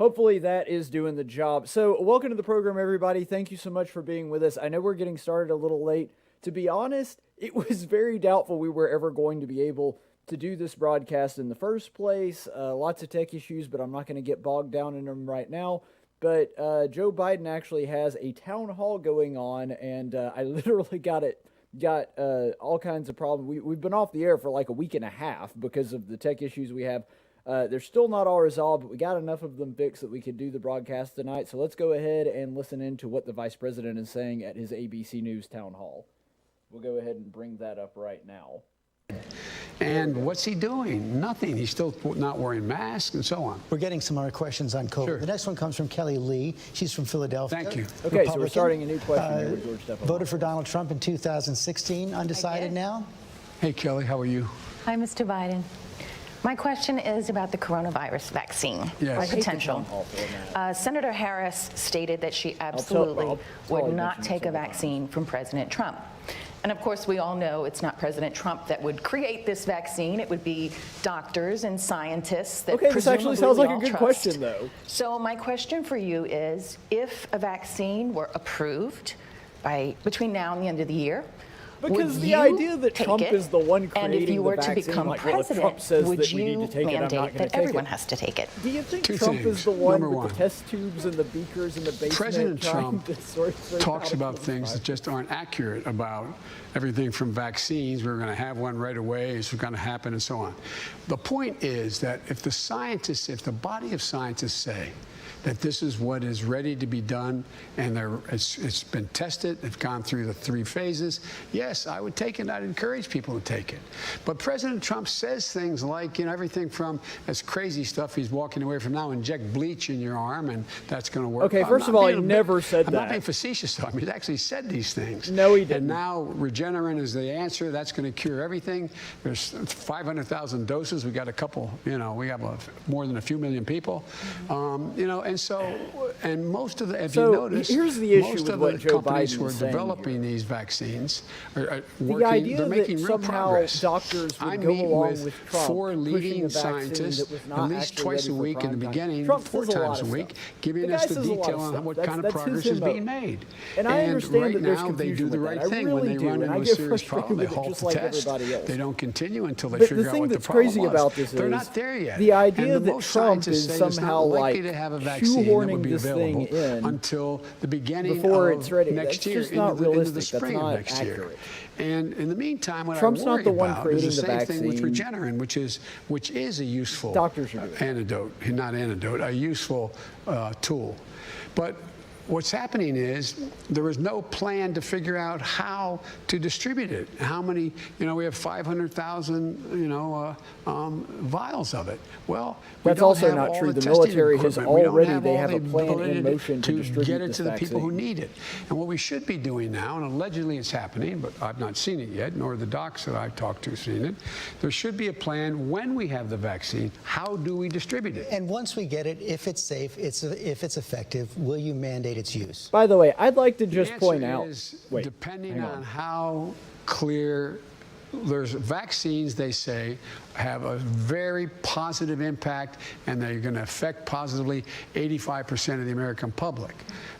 Hopefully that is doing the job. So welcome to the program, everybody. Thank you so much for being with us. I know we're getting started a little late. To be honest, it was very doubtful we were ever going to be able to do this broadcast in the first place. Lots of tech issues, but I'm not going to get bogged down in them right now. But Joe Biden actually has a town hall going on, and I literally got all kinds of problems. We've been off the air for like a week and a half because of the tech issues we have. They're still not all resolved, but we got enough of them fixed that we could do the broadcast tonight. So let's go ahead and listen in to what the vice president is saying at his ABC News town hall. We'll go ahead and bring that up right now. And what's he doing? Nothing. He's still not wearing masks and so on. We're getting some other questions on COVID. Sure. The next one comes from Kelly Lee. She's from Philadelphia. Thank you. Okay, so we're starting a new question here with George Stephanopoulos. Voted for Donald Trump in 2016. Undecided now? Hey, Kelly, how are you? Hi, Mr. Biden. My question is about the coronavirus vaccine. Yes. Potential. Senator Harris stated that she absolutely would not take a vaccine from President Trump. And of course, we all know it's not President Trump that would create this vaccine. It would be doctors and scientists that this actually sounds like a good question, though. So my question for you is, if a vaccine were approved between now and the end of the year, because the idea that Trump is the one creating and if you were the vaccine, to become like, president, Trump says would that we you need to take it, I'm not mandate gonna that take everyone it. has to take it? Do you think Two Trump things. is the one Number with one, the test tubes and the beakers in the basement? President Trump talks about things things that just aren't accurate about everything from vaccines. We're going to have one right away. It's going to happen and so on. The point is that if the body of scientists say that this is what is ready to be done, and it's been tested, they've gone through the 3 phases, yes, I would take it. I'd encourage people to take it. But President Trump says things like, everything from this crazy stuff he's walking away from now, inject bleach in your arm, and that's going to work. Okay, first of all, he never said that. I'm not being facetious, though. I mean, he's actually said these things. No, he didn't. And now Regeneron is the answer. That's going to cure everything. There's 500,000 doses. We got a couple, we have more than a few million people. And most of the, if you notice, here's the issue most with of what the Joe companies Biden who are is saying developing here. these vaccines are The working, idea they're making that real somehow progress. doctors would I go meet along with with Trump 4 pushing leading a vaccine scientists that was not at least actually twice a ready for week in the prime time. beginning, Trump 4 says a lot times of a week, stuff. giving The us guy the says a lot of detail on stuff. what That's kind of his progress is MO. being made. And I understand right that there's now, they confusion do the with right that. I thing really when they do, run and into I a get serious frustrated problem. They with it halt just the like test. everybody else. They don't continue until they But figure the out thing what the that's problem crazy was. about this They're is not there yet. the idea And that most Trump scientists is say it's somehow not like likely to have a vaccine that shoehorning would be this thing available in until the beginning before of it's ready. next That's year, just not into the realistic. spring That's of not next year. accurate. And in the meantime, what Trump's I not worry the one about creating is the the same thing with vaccine. Regeneron, which is a useful Doctors are doing it. a useful tool. But what's happening is there is no plan to figure out how to distribute it. How many, we have 500,000, vials of it. Well, we That's don't also have not all true. the The testing military has equipment. We don't already, have they all have a the plan in ability motion to distribute get it this to the people who vaccine. need it. And what we should be doing now, and allegedly it's happening, but I've not seen it yet, nor the docs that I've talked to seen it, there should be a plan when we have the vaccine, how do we distribute it? And once we get it, if it's safe, if it's effective, will you mandate its use? By the way, I'd like to just The point answer out. is, Wait, depending hang on how clear, there's vaccines, they say, have a very positive impact, and they're going to affect positively 85% of the American public.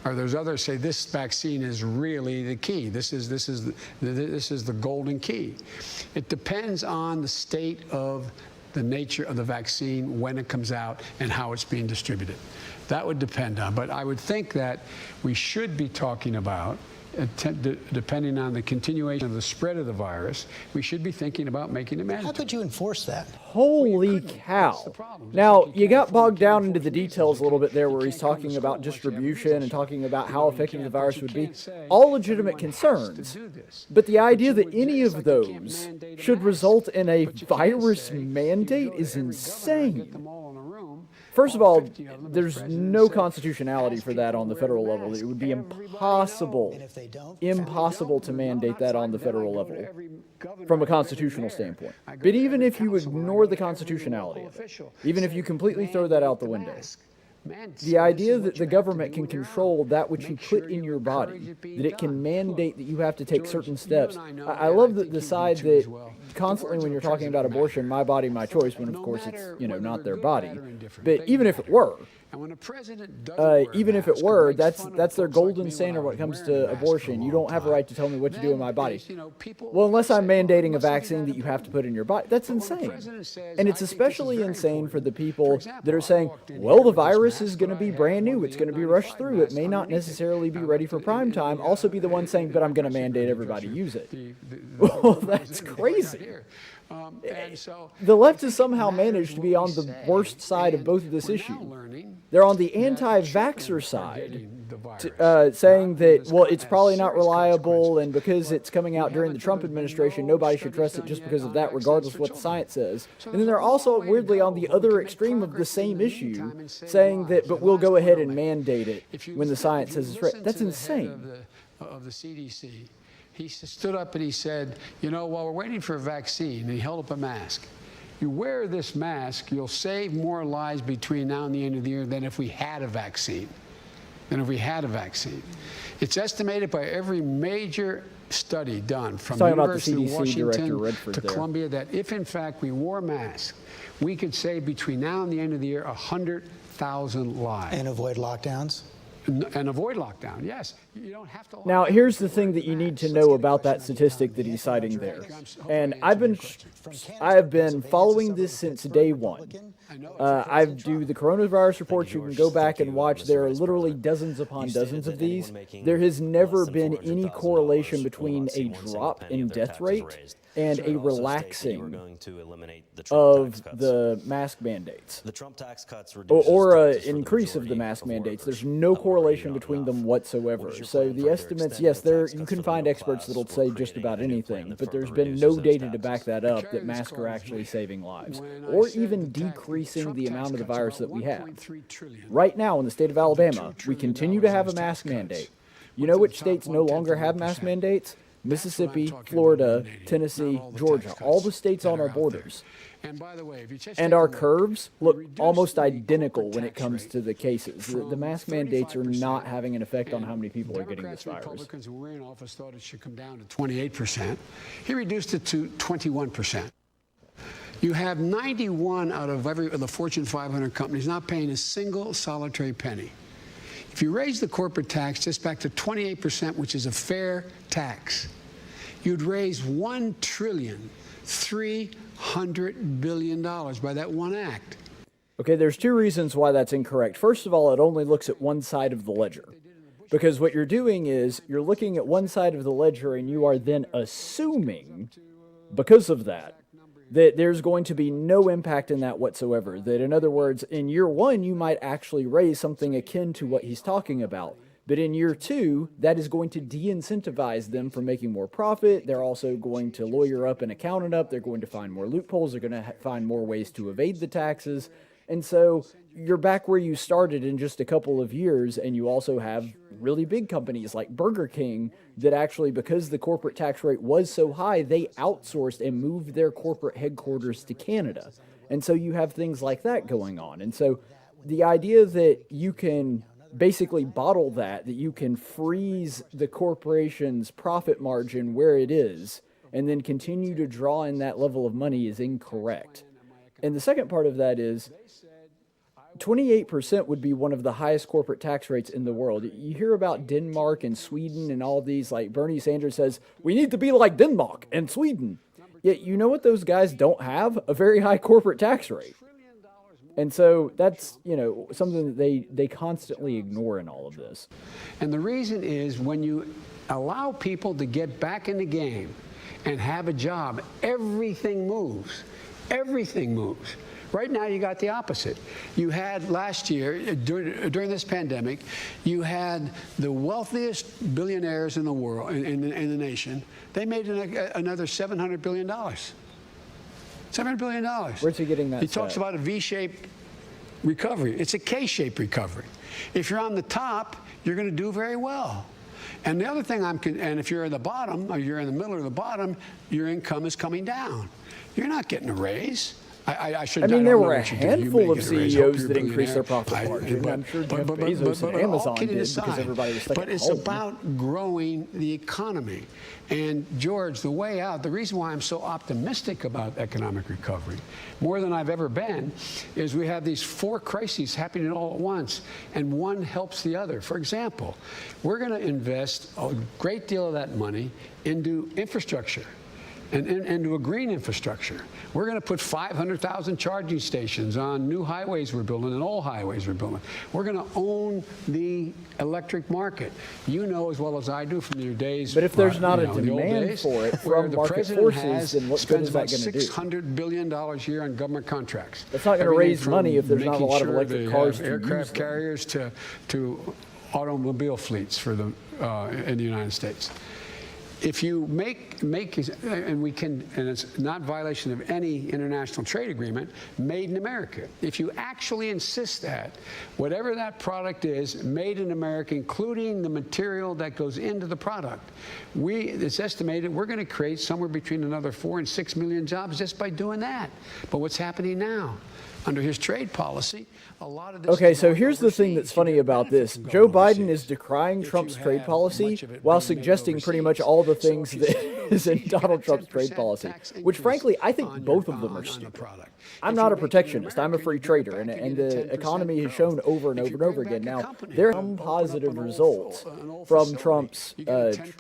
Or there's others say this vaccine is really the key. This is the golden key. It depends on the state of the nature of the vaccine, when it comes out, and how it's being distributed. That would depend on. But I would think that we should be talking about, depending on the continuation of the spread of the virus, we should be thinking about making it mandatory. How could you enforce that? Holy cow. Now, you got bogged down into the details a little bit there where he's talking about distribution and talking about how effective the virus would be. All legitimate concerns. But the idea that any of those should result in a virus mandate is insane. First of all, there's no constitutionality for that on the federal level. It would be impossible to mandate that on the federal level from a constitutional standpoint. But even if you ignore the constitutionality of it, even if you completely throw that out the window, the idea that the government can control that which you put in your body, that it can mandate that you have to take certain steps. I love the side that constantly when you're talking about abortion, my body, my choice, when of course it's, not their body. But even if it were, And when a president doesn't wear a even if it mask, were, or makes fun of that's their folks like golden me when standard I when it was comes wearing a to mask for abortion. a You long don't have a right to tell me what to do in my body. People Well, unless I'm say, mandating a must be vaccine that you have to put in your body. That's But when the insane. president says, And "I it's think this is especially very insane for the important." people For example, that are I saying, walked in well, here the with this virus mask, is going to but be I had brand one new. of It's the going to be rushed N95 through. It may masks not underneath it. necessarily be I ready left for it prime in time. the, Also be the one saying, but I'm going to dressing mandate room, everybody dressing use room. it. The Well, room I was that's in before I got crazy. here. And so The left I has think somehow it matters managed to what be we on the say, worst side of and both of this we're issue. now learning They're on the that anti-vaxxer children are side, getting the virus. saying that, Non-Muslims well, has it's probably not serious reliable, consequences. and because But it's coming out we during the haven't- Trump there's been administration, no nobody should studies trust it done just yet because of on that, vaccines regardless for of what the children. science says. So And then there's a they're also long way to weirdly go, on the but we other can make extreme of the progress in same the issue, meantime and save saying that, lives. but The we'll last go ahead point and I'll make. mandate it If you when the listen- science if you says it's listen That's to the head insane. of the CDC, he stood up and he said, you know, while we're waiting for a vaccine, and he held up a mask. You wear this mask, you'll save more lives between now and the end of the year than if we had a vaccine. It's estimated by every major study done from the talking about the University of CDC Director Washington Redford to there. Columbia that if in fact we wore masks, we could save between now and the end of the year 100,000 lives. And avoid lockdowns? And avoid lockdown, yes. You don't have to. Now, here's the thing that you need to know about that statistic that he's citing there. And I have been following this since day one. I do the coronavirus reports. You can go back and watch. There are literally dozens upon dozens of these. There has never been any correlation between a drop in death rate and a relaxing of the mask mandates, or an increase of the mask mandates. There's no correlation between them whatsoever. So the estimates, yes, you can find experts that'll say just about anything, but there's been no data to back that up that masks are actually saving lives, or even decreasing the amount of the virus that we have. Right now in the state of Alabama, we continue to have a mask mandate. You know which states no longer have mask mandates? Mississippi, Florida, Tennessee, Georgia, all the states on our borders. And by the way, if you just And take our a look, curves look reduce almost the identical corporate when it tax comes rate to the cases. The mask mandates are 35%, not having an effect on how many people are getting Democrats this and virus. Republicans who were in office thought it should come down to 28%. He reduced it to 21%. You have 91 out of every of the Fortune 500 companies not paying a single solitary penny. If you raise the corporate tax just back to 28%, which is a fair tax, you'd raise $1.3 trillion by that one act. Okay, there's two reasons why that's incorrect. First of all, it only looks at one side of the ledger. Because what you're doing is you're looking at one side of the ledger and you are then assuming, because of that there's going to be no impact in that whatsoever. That, in other words, in year one, you might actually raise something akin to what he's talking about. But in year two, that is going to de-incentivize them from making more profit. They're also going to lawyer up and accountant up. They're going to find more loopholes. They're going to find more ways to evade the taxes. And so you're back where you started in just a couple of years, and you also have really big companies like Burger King that actually, because the corporate tax rate was so high, they outsourced and moved their corporate headquarters to Canada. And so you have things like that going on. And so the idea that you can basically bottle that you can freeze the corporation's profit margin where it is and then continue to draw in that level of money is incorrect. And the second part of that is 28% would be one of the highest corporate tax rates in the world. You hear about Denmark and Sweden and all these, like Bernie Sanders says, we need to be like Denmark and Sweden. Yet you know what those guys don't have? A very high corporate tax rate. And so that's, something that they constantly ignore in all of this. And the reason is when you allow people to get back in the game and have a job, everything moves. Everything moves. Right now, you got the opposite. You had last year, during this pandemic, you had the wealthiest billionaires in the world, in the nation. They made another $700 billion. $700 billion. Where's he getting that? He talks about a V-shaped recovery. It's a K-shaped recovery. If you're on the top, you're going to do very well. And the other thing and if you're in the bottom, or you're in the middle or the bottom, your income is coming down. You're not getting a raise. I should. I mean, don't there know were a what you do. You handful may of get a raise. Hope CEOs you're that a increased their billionaire. profit margin. I'm sure Jeff Bezos and all Amazon kidding did aside, because everybody was stuck but at it's home. about growing the economy. And George, the way out, the reason why I'm so optimistic about economic recovery, more than I've ever been, is we have these 4 crises happening all at once, and one helps the other. For example, we're going to invest a great deal of that money into infrastructure. And to a green infrastructure. We're going to put 500,000 charging stations on new highways we're building and old highways we're building. We're going to own the electric market. You know as well as I do from your days. But if there's not a in the old demand days, for it where from the market president forces, then what good spends is that about going to do? $600 billion a year on government contracts. That's not going to Everything raise from money if there's not a making lot of sure electric they cars have to use aircraft them. carriers to automobile fleets for the in the United States. If you make, and we can, and it's not violation of any international trade agreement, made in America. If you actually insist that, whatever that product is, made in America, including the material that goes into the product, it's estimated we're going to create somewhere between another 4 and 6 million jobs just by doing that. But what's happening now? Under his trade policy, a lot of this. Okay, so here's the thing that's funny about this. Joe Biden is decrying Trump's trade policy while suggesting pretty much all the things that is in Donald Trump's trade policy, which frankly, I think both of them are stupid. I'm not a protectionist. I'm a free trader, and the economy has shown over and over and over again. Now, there are some positive results from Trump's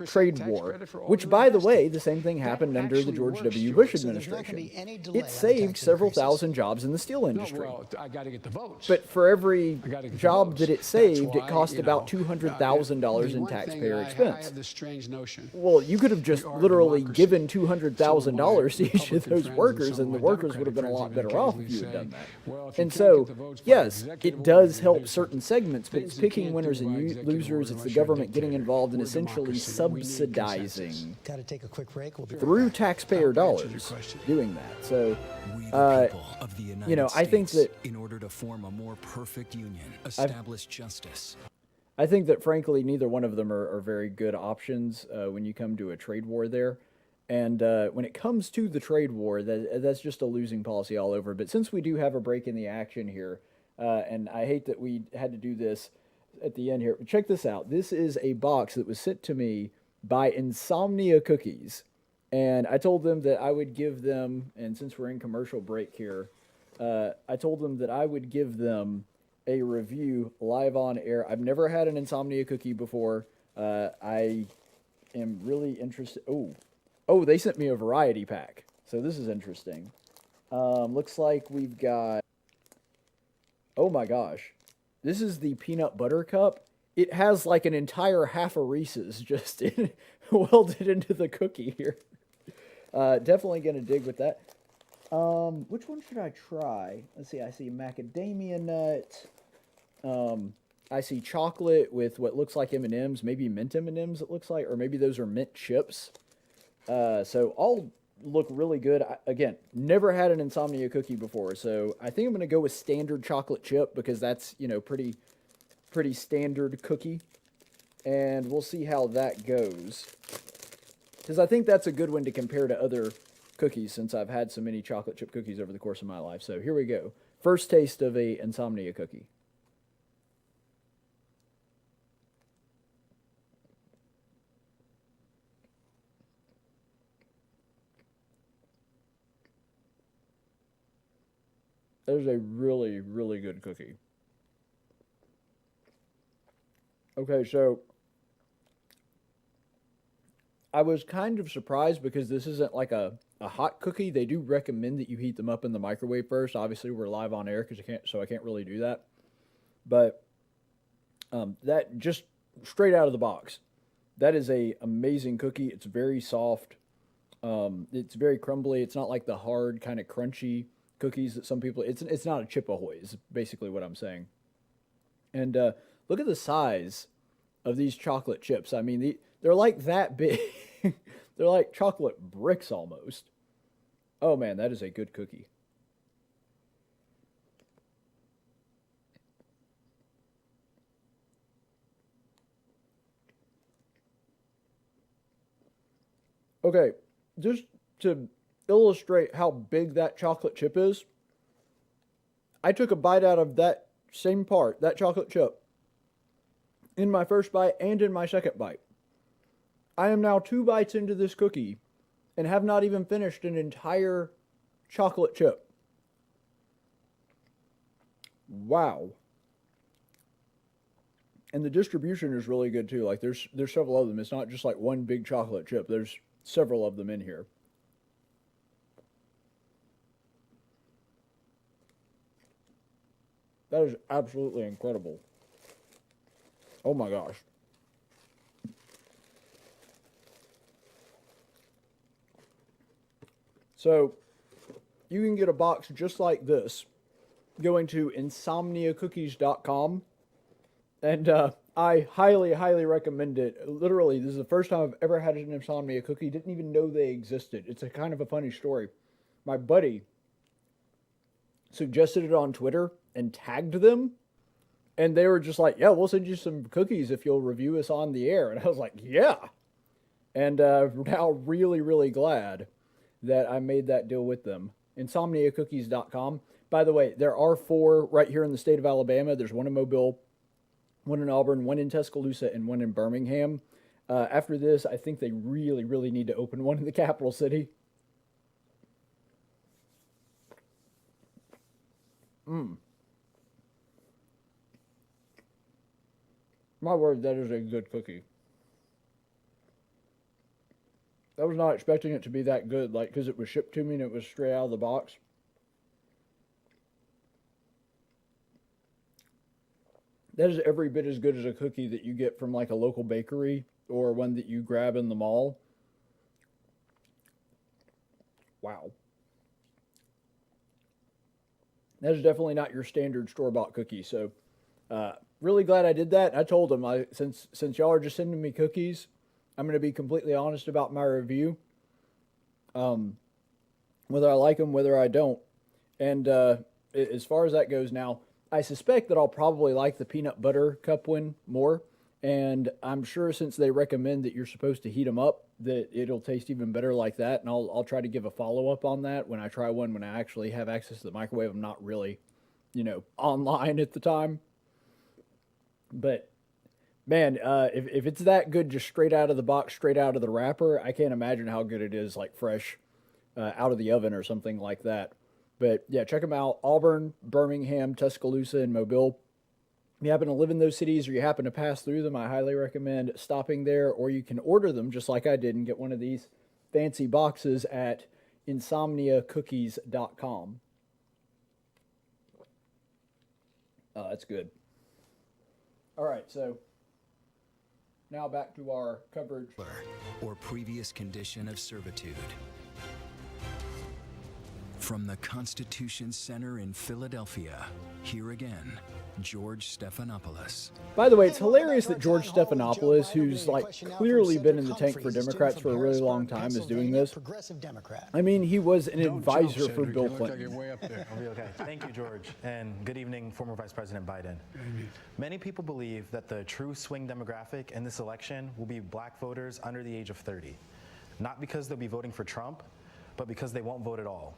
trade war, which, by the way, the same thing happened under the George W. Bush administration. It saved several thousand jobs in the steel industry. Well, I got to get the votes. But for every job that it saved, it why, cost about $200,000 in one thing taxpayer that I expense. have this strange notion. Well, you could have just are literally democracy. given $200,000 to each of Republican those friends workers, and some and the of my workers would have been a lot Democratic better off friends if you had say, done that. well, if you And can't so, get the votes by yes, executive it does order, help do certain something. segments, but it's Things you picking can't winners do by and executive losers. order It's the unless you're a government getting dictator. involved and We're essentially democracy. We need subsidizing Got to take a quick break. We'll be right through back. taxpayer Answer your dollars question. doing that. So, We the people of the United you know, I think States, that in order to form a more perfect union, establish justice. I think that, frankly, neither one of them are very good options when you come to a trade war there. And when it comes to the trade war, that's just a losing policy all over. But since we do have a break in the action here, and I hate that we had to do this at the end here, check this out. This is a box that was sent to me by Insomnia Cookies. And I told them that I would give them, and since we're in commercial break here, I told them that I would give them a review live on air. I've never had an Insomnia cookie before. I am really interested. Oh, they sent me a variety pack. So this is interesting. Looks like we've got, oh my gosh. This is the peanut butter cup. It has like an entire half a Reese's just welded into the cookie here. Definitely going to dig with that. Which one should I try? Let's see. I see macadamia nut. I see chocolate with what looks like M&Ms, maybe mint M&Ms it looks like, or maybe those are mint chips. So all look really good. Again, never had an Insomnia cookie before, so I think I'm going to go with standard chocolate chip because that's, you know, pretty standard cookie. And we'll see how that goes. Because I think that's a good one to compare to other cookies since I've had so many chocolate chip cookies over the course of my life. So here we go. First taste of a Insomnia cookie. That is a really, really good cookie. Okay, so I was kind of surprised because this isn't like a hot cookie. They do recommend that you heat them up in the microwave first. Obviously, we're live on air so I can't really do that. But that just straight out of the box, that is a amazing cookie. It's very soft. It's very crumbly. It's not like the hard kind of crunchy cookies that some people. It's not a chip ahoy. Is basically what I'm saying. And look at the size of these chocolate chips. I mean, they're like that big. They're like chocolate bricks almost. Oh man, that is a good cookie. Okay, just to illustrate how big that chocolate chip is, I took a bite out of that same part, that chocolate chip, in my first bite and in my second bite. I am now 2 bites into this cookie and have not even finished an entire chocolate chip. Wow. And the distribution is really good too. Like there's several of them. It's not just like one big chocolate chip. There's several of them in here. That is absolutely incredible. Oh my gosh. So, you can get a box just like this going to insomniacookies.com. And I highly, highly recommend it. Literally, this is the first time I've ever had an Insomnia cookie. Didn't even know they existed. It's a kind of a funny story. My buddy suggested it on Twitter and tagged them. And they were just like, yeah, we'll send you some cookies if you'll review us on the air. And I was like, yeah. And now really, really glad that I made that deal with them. InsomniaCookies.com. By the way, there are 4 right here in the state of Alabama. There's one in Mobile, one in Auburn, one in Tuscaloosa, and one in Birmingham. After this, I think they really, really need to open one in the capital city. My word, that is a good cookie. I was not expecting it to be that good, like, because it was shipped to me and it was straight out of the box. That is every bit as good as a cookie that you get from, like, a local bakery or one that you grab in the mall. Wow. That is definitely not your standard store-bought cookie, so really glad I did that. I told them, since y'all are just sending me cookies, I'm going to be completely honest about my review, whether I like them, whether I don't. And as far as that goes now, I suspect that I'll probably like the peanut butter cup one more. And I'm sure since they recommend that you're supposed to heat them up, that it'll taste even better like that. And I'll try to give a follow-up on that when I try one, when I actually have access to the microwave. I'm not really, online at the time. But man, if it's that good just straight out of the box, straight out of the wrapper, I can't imagine how good it is like fresh out of the oven or something like that. But yeah, check them out. Auburn, Birmingham, Tuscaloosa, and Mobile. If you happen to live in those cities or you happen to pass through them, I highly recommend stopping there, or you can order them just like I did and get one of these fancy boxes at insomniacookies.com. Oh, that's good. All right, so now back to our coverage. Or previous condition of servitude. From the Constitution Center in Philadelphia, here again, George Stephanopoulos. By the way, it's hilarious that George Stephanopoulos, who's like clearly been in the tank for Democrats for a really long time, is doing this. I mean, he was an advisor for Bill Clinton. I'll be okay. Thank you, George, and good evening, former Vice President Biden. Many people believe that the true swing demographic in this election will be black voters under the age of 30. Not because they'll be voting for Trump, but because they won't vote at all.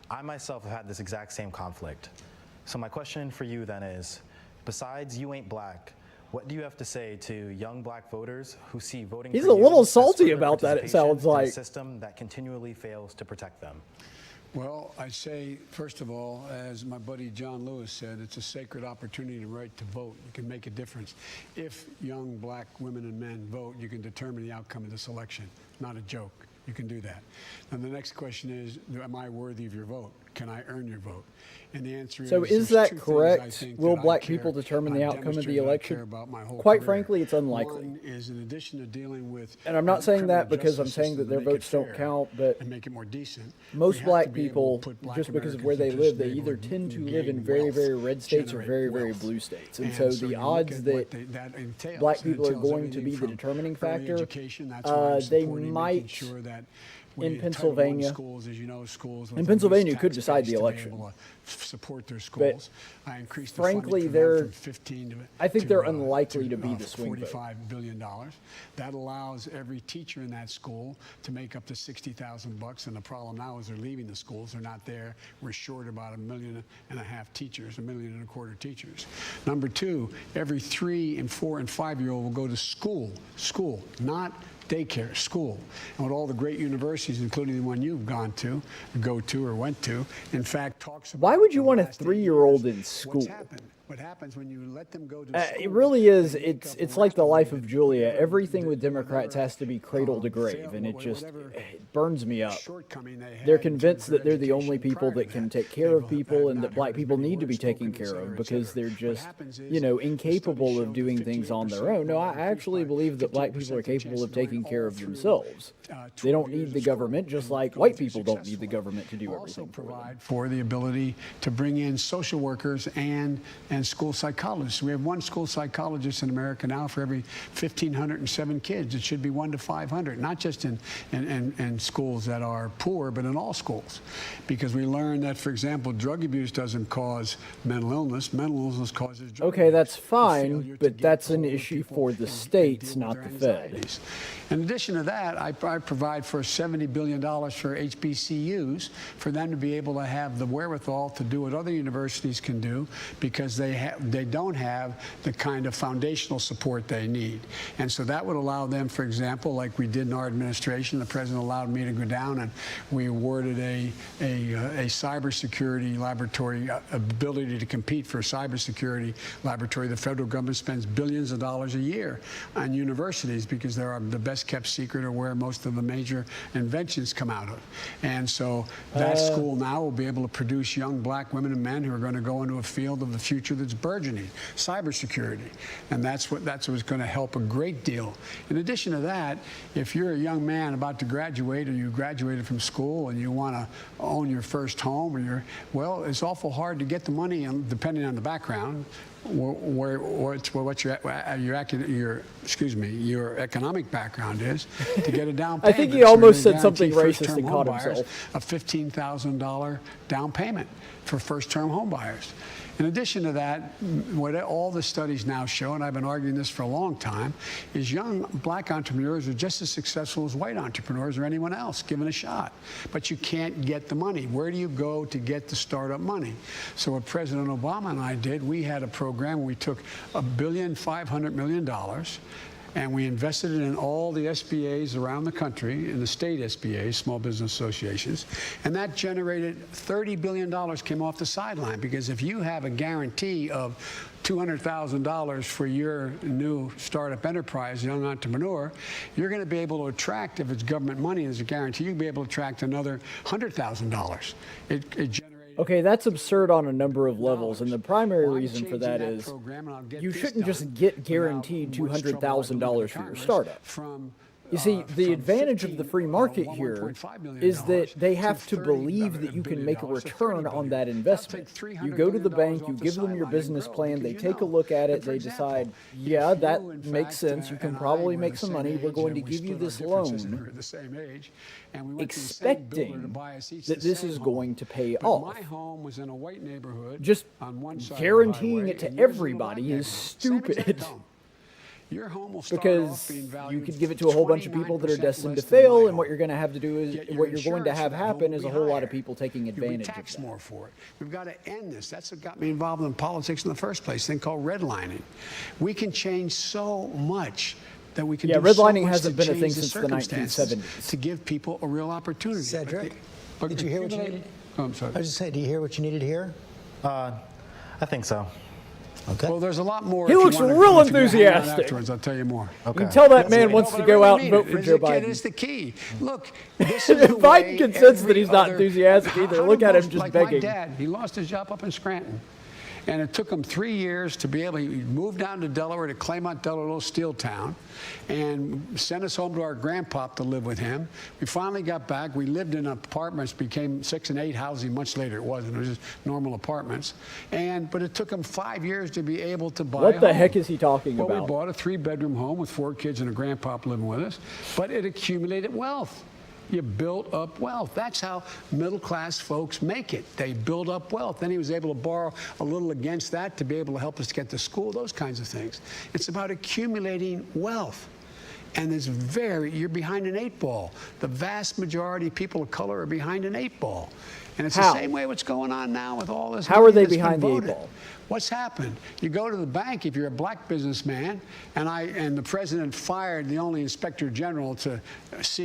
I myself have had this exact same conflict. So my question for you then is, besides you ain't black, what do you have to say to young black voters who see voting He's for a little you as salty further about that, it participation sounds in like. a system that continually fails to protect them? Well, I say, first of all, as my buddy John Lewis said, it's a sacred opportunity and right to vote. You can make a difference. If young black women and men vote, you can determine the outcome of this election. Not a joke. You can do that. And the next question is, am I worthy of your vote? Can I earn your vote? And the answer is, So is that correct? Will black people determine the outcome of the election? Quite frankly, it's unlikely. One is, in addition to dealing with, And I'm not saying that criminal because I'm justice saying that system their to make votes it don't fair count, but and make it more decent, most we have black to be able people, to put black just because of where Americans they into live, they stable either and tend to live in gain very, wealth, very red states or generate very, very wealth. blue states. And And so so the you look odds at that what that entails, black and people are entails going to be everything the from determining early factor, education. That's why I'm they supporting making might sure that in Pennsylvania. Schools, as you know, schools In Pennsylvania, could decide the election. Support their schools. I increased the frankly, funding for them from 15 to I think they're unlikely to be the swing vote. $45 billion. That allows every teacher in that school to make up to $60,000. And the problem now is they're leaving the schools. They're not there. We're short about 1.5 million teachers, 1.25 million teachers. Number two, every 3 and 4 and 5-year-old will go to school, not daycare, school. And what all the great universities, including the one you've gone to, go to or went to, in fact, talks about. Why would you want a 3-year-old in school? What happens when you let them go to school? It really is. It's like the life of Julia. Everything with Democrats has to be cradle to grave, and it burns me up. They're convinced that they're the only people that can take care of people and that black people need to be taken care of because they're just, incapable of doing things on their own. No, I actually believe that black people are capable of taking care of themselves. They don't need the government, just like white people don't need the government to do everything for them. Provide for the ability to bring in social workers and school psychologists. We have one school psychologist in America now for every 1,507 kids. It should be 1 to 500, not just in schools that are poor, but in all schools. Because we learned that, for example, drug abuse doesn't cause mental illness. Mental illness causes drug abuse. Okay, that's fine, but that's an issue for the states, not the Fed. In addition to that, I provide for $70 billion for HBCUs for them to be able to have the wherewithal to do what other universities can do because they don't have the kind of foundational support they need. And so that would allow them, for example, like we did in our administration, the president allowed me to go down and we awarded a cybersecurity laboratory, ability to compete for a cybersecurity laboratory. The federal government spends billions of dollars a year on universities because they are the best kept secret or where most of the major inventions come out of. And so that school now will be able to produce young black women and men who are going to go into a field of the future that's burgeoning, cybersecurity. And that's what's going to help a great deal. In addition to that, if you're a young man about to graduate or you graduated from school and you want to own your first home or well, it's awful hard to get the money, and depending on the background, what your economic background is to get a down payment. I think he almost said something racist and caught himself. A $15,000 down payment for first-term home buyers. In addition to that, what all the studies now show, and I've been arguing this for a long time, is young black entrepreneurs are just as successful as white entrepreneurs or anyone else given a shot. But you can't get the money. Where do you go to get the startup money? So what President Obama and I did, we had a program where we took $1.5 billion and we invested it in all the SBAs around the country, in the state SBAs, small business associations, and that generated $30 billion came off the sideline, because if you have a guarantee of $200,000 for your new startup enterprise, young entrepreneur, you're going to be able to attract, if it's government money as a guarantee, you'll be able to attract another $100,000. It generated. Okay, that's absurd on a number of levels, and the primary reason for that is you shouldn't just get guaranteed $200,000 for your startup. You see, the advantage of the free market here is that they have to believe that you can make a return on that investment. You go to the bank, you give them your business plan, they take a look at it, they decide, yeah, that makes sense, you can probably make some money, we're going to give you this loan, expecting that this is going to pay off. Just guaranteeing it to everybody is stupid. Your home will because you could give it to a whole bunch of people that are destined to fail, and what you're going to have to do is, what you're going to have happen is a whole lot of people taking advantage of that. More for it. We've got to end this. That's what got me involved in politics in the first place, a thing called redlining. We can change so much that we can do redlining so much hasn't been a thing the since the 1970s. to give people a real opportunity. Cedric, did you hear what you needed? Oh, I'm sorry. I was just saying, do you hear what you needed to hear? I think so. Okay. Well, there's a lot more. He looks real enthusiastic. Afterwards, I'll tell you more. Okay. You can tell that man wants to go out and vote for Joe Biden. It's the key. Look, this is the Biden can sense that he's not enthusiastic either. Look at him just begging. My dad, he lost his job up in Scranton. And it took him 3 years to be able, he moved down to Delaware, to Claymont, Delaware, a little steel town, and sent us home to our grandpop to live with him. We finally got back. We lived in apartments, became 6 and 8 housing much later. It wasn't. It was just normal apartments. But it took him 5 years to be able to buy What the heck is he talking about? about? We bought a 3-bedroom home with 4 kids and a grandpop living with us, but it accumulated wealth. You build up wealth. That's how middle-class folks make it. They build up wealth. Then he was able to borrow a little against that to be able to help us get to school, those kinds of things. It's about accumulating wealth. And you're behind an 8 ball. The vast majority of people of color are behind an 8 ball. And it's the same way what's going on now with all this. How are they behind the 8 ball? What's happened? You go to the bank if you're a black businessman, and the president fired the only inspector general to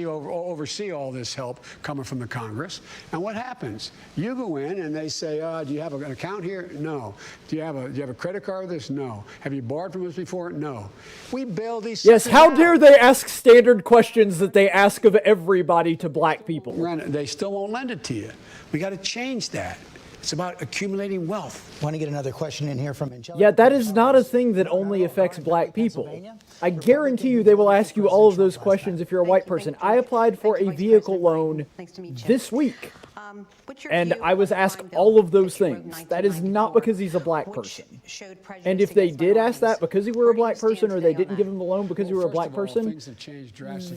oversee all this help coming from the Congress. And what happens? You go in and they say, do you have an account here? No. Do you have a credit card with this? No. Have you borrowed from us before? No. We bail these. Yes. How dare they ask standard questions that they ask of everybody to black people? They still won't lend it to you. We got to change that. It's about accumulating wealth. Want to get another question in here from Angelica? Yeah, that is not a thing that only affects black people. I guarantee you they will ask you all of those questions if you're a white person. I applied for a vehicle loan this week, and I was asked all of those things. That is not because he's a black person. And if they did ask that because he were a black person, or they didn't give him the loan because he were a black person,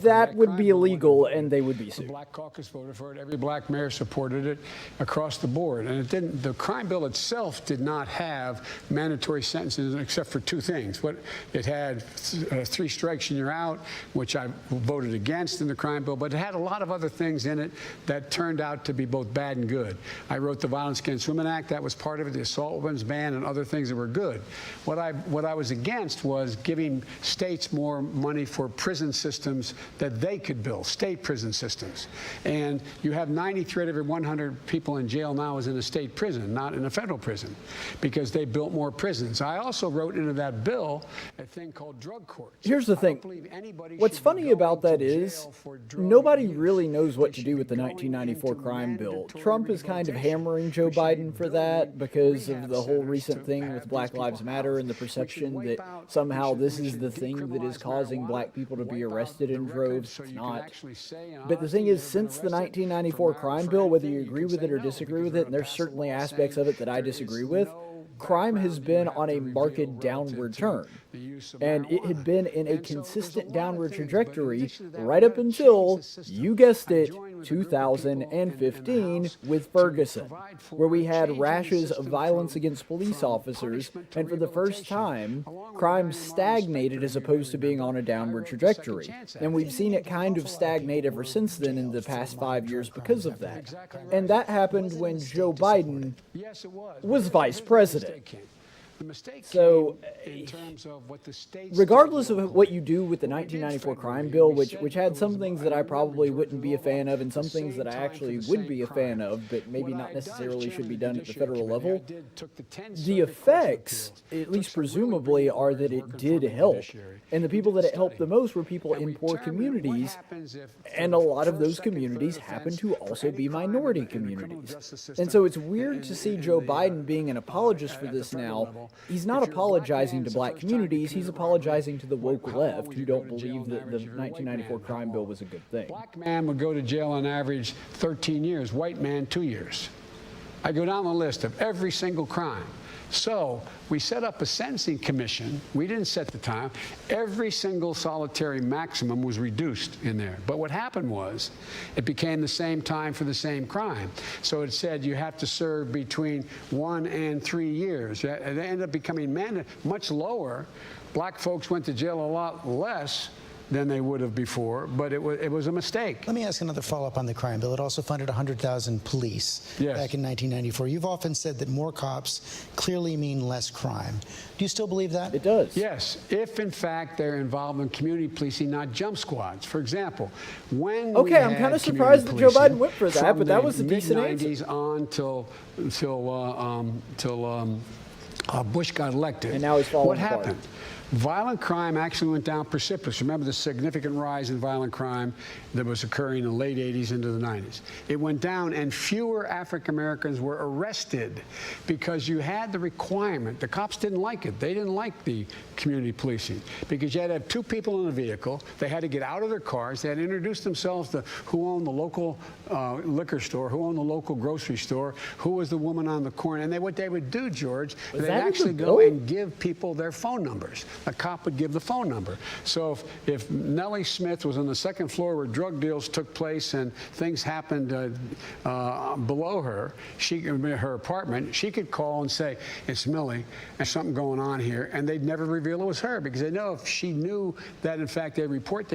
that would be illegal and they would be sued. The Black Caucus voted for it. Every black mayor supported it across the board. And it didn't. The crime bill itself did not have mandatory sentences except for 2 things. It had 3 strikes and you're out, which I voted against in the crime bill, but it had a lot of other things in it that turned out to be both bad and good. I wrote the Violence Against Women Act. That was part of it. The assault weapons ban and other things that were good. What I was against was giving states more money for prison systems that they could build, state prison systems. And you have 93 out of every 100 people in jail now is in a state prison, not in a federal prison, because they built more prisons. I also wrote into that bill a thing called drug courts. Here's the thing. What's funny about that is nobody really knows what to do with the 1994 crime bill. Trump is kind of hammering Joe Biden for that because of the whole recent thing with Black Lives Matter and the perception that somehow this is the thing that is causing black people to be arrested in droves. It's not. But the thing is, since the 1994 crime bill, whether you agree with it or disagree with it, and there's certainly aspects of it that I disagree with, crime has been on a marked downward turn. And it had been in a consistent downward trajectory right up until, you guessed it, 2015 with Ferguson, where we had rashes of violence against police officers, and for the first time, crime stagnated as opposed to being on a downward trajectory. And we've seen it kind of stagnate ever since then in the past 5 years because of that. And that happened when Joe Biden was vice president. So, regardless of what you do with the 1994 crime bill, which had some things that I probably wouldn't be a fan of and some things that I actually would be a fan of, but maybe not necessarily should be done at the federal level, the effects, at least presumably, are that it did help. And the people that it helped the most were people in poor communities, and a lot of those communities happen to also be minority communities. And so it's weird to see Joe Biden being an apologist for this now. He's not apologizing to black communities, he's apologizing to the woke left who don't believe that the 1994 crime bill was a good thing. Black man would go to jail on average 13 years, white man 2 years. I go down the list of every single crime. So we set up a sentencing commission. We didn't set the time. Every single solitary maximum was reduced in there. But what happened was it became the same time for the same crime. So it said you have to serve between 1 and 3 years. It ended up becoming much lower. Black folks went to jail a lot less than they would have before, but it was a mistake. Let me ask another follow-up on the crime bill. It also funded 100,000 police back in 1994. You've often said that more cops clearly mean less crime. Do you still believe that? It does. Yes, if in fact they're involved in community policing, not jump squads. For example, when okay, I'm kind of surprised that Joe Biden went for that, but that was a decent answer. From the mid-90s on till Bush got elected. And now he's falling apart. What happened? Violent crime actually went down precipitously. Remember the significant rise in violent crime that was occurring in the late 80s into the 90s. It went down, and fewer African Americans were arrested because you had the requirement. The cops didn't like it. They didn't like the community policing because you had to have 2 people in a vehicle. They had to get out of their cars. They had to introduce themselves to who owned the local liquor store, who owned the local grocery store, who was the woman on the corner. And what they would do, George, they'd actually go and give people their phone numbers. the cop would give the phone number. So if Nellie Smith was on the second floor where drug deals took place and things happened below her, her apartment, she could call and say, it's Millie, there's something going on here, and they'd never reveal it was her, because they know if she knew that in fact they'd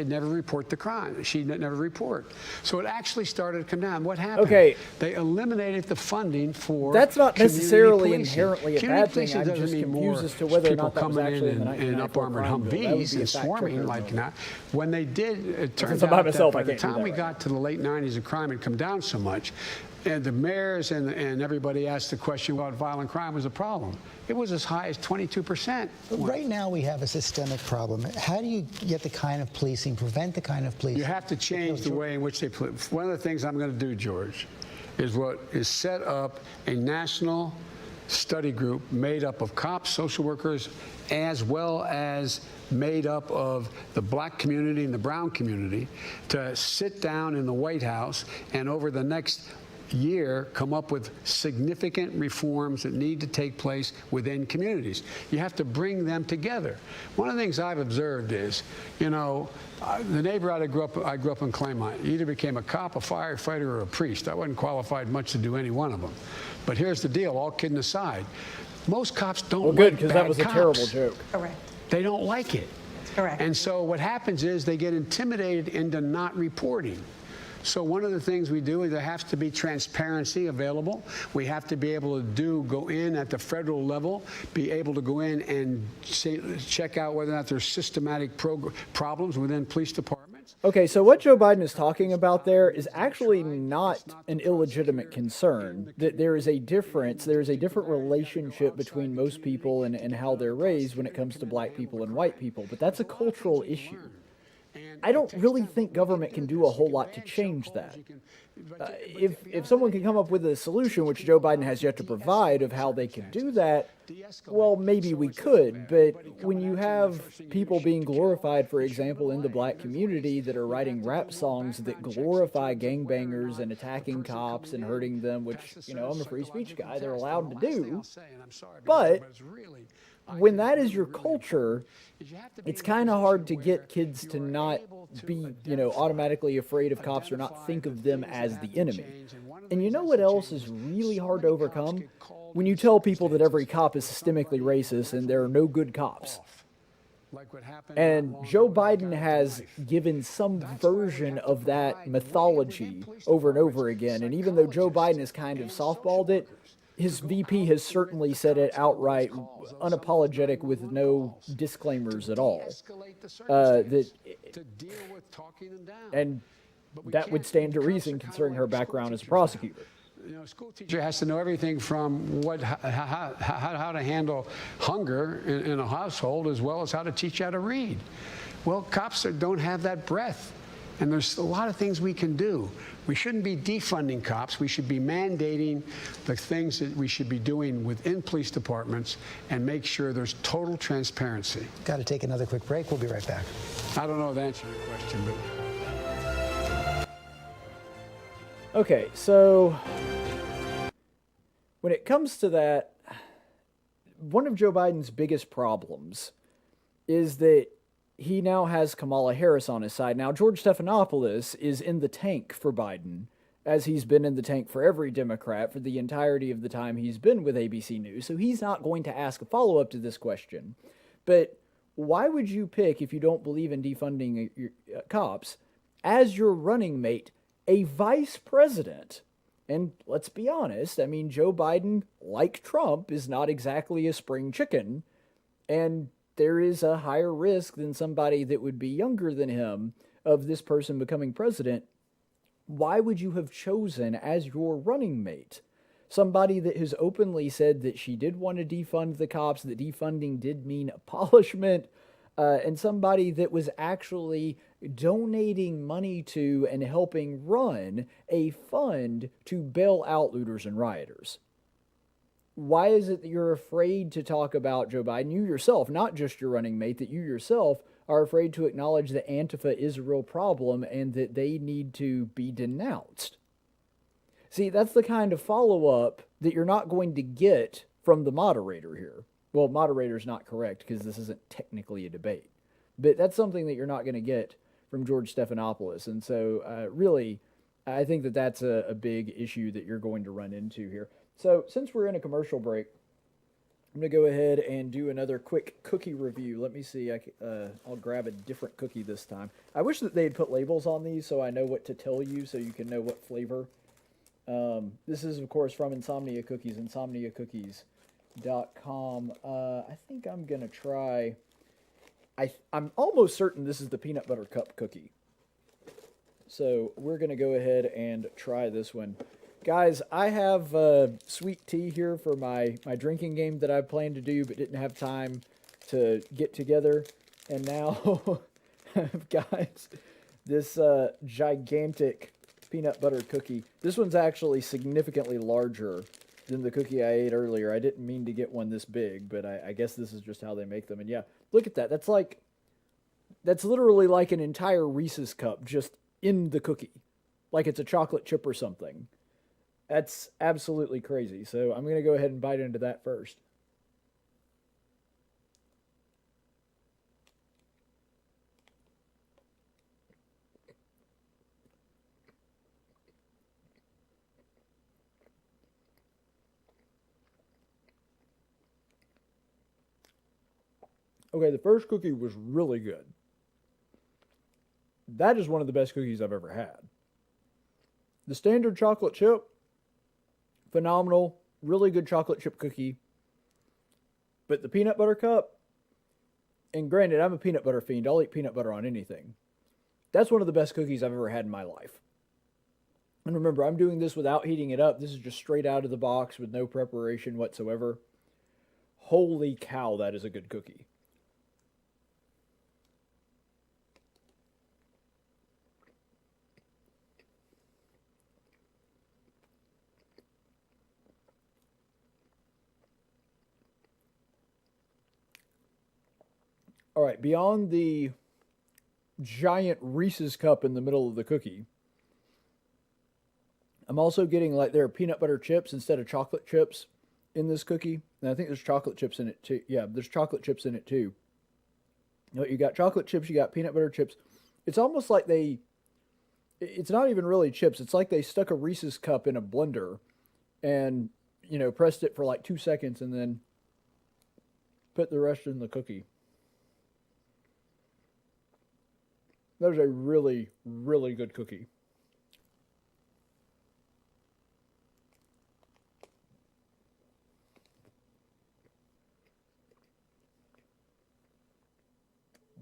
never report the crime. She'd never report. So it actually started to come down. What happened? Okay. They eliminated the funding for That's not necessarily policing. inherently a Community bad thing. policing I'm doesn't just mean confused more as to whether or people not that was coming actually in the in 1994 up-armored crime bill. That would Humvees be a and fact swarming checker. like that. When they did, it turned Since I'm by out that myself, by I the can't do time that we right. got to the late 90s, the crime had come down so much, and the mayors and everybody asked the question about violent crime was a problem. It was as high as 22%. But right now we have a systemic problem. How do you get the kind of policing, prevent the kind of policing? You have to change the way in which they police. One of the things I'm going to do, George, is set up a national study group made up of cops, social workers, as well as made up of the black community and the brown community, to sit down in the White House and over the next year come up with significant reforms that need to take place within communities. You have to bring them together. One of the things I've observed is, the neighborhood I grew up in Claymont, you either became a cop, a firefighter, or a priest. I wasn't qualified much to do any one of them. But here's the deal, all kidding aside, most cops don't Well, good, like because bad that was a cops. terrible joke. Correct. They don't like it. Correct. And so what happens is they get intimidated into not reporting. So one of the things we do is there has to be transparency available. We have to be able to go in at the federal level, be able to go in and check out whether or not there's systematic problems within police departments. Okay, so what Joe Biden is talking about there is actually not an illegitimate concern. That there is a difference, there is a different relationship between most people and how they're raised when it comes to black people and white people, but that's a cultural issue. I don't really think government can do a whole lot to change that. If someone can come up with a solution, which Joe Biden has yet to provide, of how they can do that, well, maybe we could. But when you have people being glorified, for example, in the black community that are writing rap songs that glorify gangbangers and attacking cops and hurting them, which, I'm a free speech guy, they're allowed to do. But when that is your culture, it's kind of hard to get kids to not be, automatically afraid of cops or not think of them as the enemy. And you know what else is really hard to overcome? When you tell people that every cop is systemically racist and there are no good cops. And Joe Biden has given some version of that mythology over and over again. And even though Joe Biden has kind of softballed it, his VP has certainly said it outright, unapologetic, with no disclaimers at all. And that would stand to reason, considering her background as a prosecutor. A school teacher has to know everything from how to handle hunger in a household, as well as how to teach you how to read. Well, cops don't have that breadth. And there's a lot of things we can do. We shouldn't be defunding cops. We should be mandating the things that we should be doing within police departments and make sure there's total transparency. Got to take another quick break. We'll be right back. I don't know the answer to your question, but... Okay, so when it comes to that, one of Joe Biden's biggest problems is that he now has Kamala Harris on his side. Now, George Stephanopoulos is in the tank for Biden, as he's been in the tank for every Democrat for the entirety of the time he's been with ABC News, so he's not going to ask a follow-up to this question. But why would you pick, if you don't believe in defunding your cops, as your running mate, a vice president? And let's be honest, I mean, Joe Biden, like Trump, is not exactly a spring chicken, and there is a higher risk than somebody that would be younger than him of this person becoming president. Why would you have chosen as your running mate somebody that has openly said that she did want to defund the cops, that defunding did mean abolishment, and somebody that was actually donating money to and helping run a fund to bail out looters and rioters? Why is it that you're afraid to talk about Joe Biden, you yourself, not just your running mate, that you yourself are afraid to acknowledge that Antifa is a real problem and that they need to be denounced? See, that's the kind of follow-up that you're not going to get from the moderator here. Well, moderator's not correct because this isn't technically a debate. But that's something that you're not going to get from George Stephanopoulos. And so really, I think that that's a big issue that you're going to run into here. So since we're in a commercial break, I'm going to go ahead and do another quick cookie review. Let me see. I'll grab a different cookie this time. I wish that they'd put labels on these so I know what to tell you so you can know what flavor. This is, of course, from Insomnia Cookies, insomniacookies.com. I think I'm going to try... I'm almost certain this is the peanut butter cup cookie. So we're going to go ahead and try this one. Guys, I have sweet tea here for my drinking game that I planned to do but didn't have time to get together. And now, guys, this gigantic peanut butter cookie. This one's actually significantly larger than the cookie I ate earlier. I didn't mean to get one this big, but I guess this is just how they make them. And yeah, look at that. That's literally like an entire Reese's cup just in the cookie. Like it's a chocolate chip or something. That's absolutely crazy. So I'm going to go ahead and bite into that first. Okay, the first cookie was really good. That is one of the best cookies I've ever had. The standard chocolate chip, phenomenal, really good chocolate chip cookie. But the peanut butter cup, and granted, I'm a peanut butter fiend. I'll eat peanut butter on anything. That's one of the best cookies I've ever had in my life. And remember, I'm doing this without heating it up. This is just straight out of the box with no preparation whatsoever. Holy cow, that is a good cookie. All right, beyond the giant Reese's cup in the middle of the cookie, I'm also getting like there are peanut butter chips instead of chocolate chips in this cookie. And I think there's chocolate chips in it too. Yeah, there's chocolate chips in it too. You got chocolate chips, you got peanut butter chips. It's almost like it's not even really chips. It's like they stuck a Reese's cup in a blender and, pressed it for like 2 seconds and then put the rest in the cookie. That was a really, really good cookie.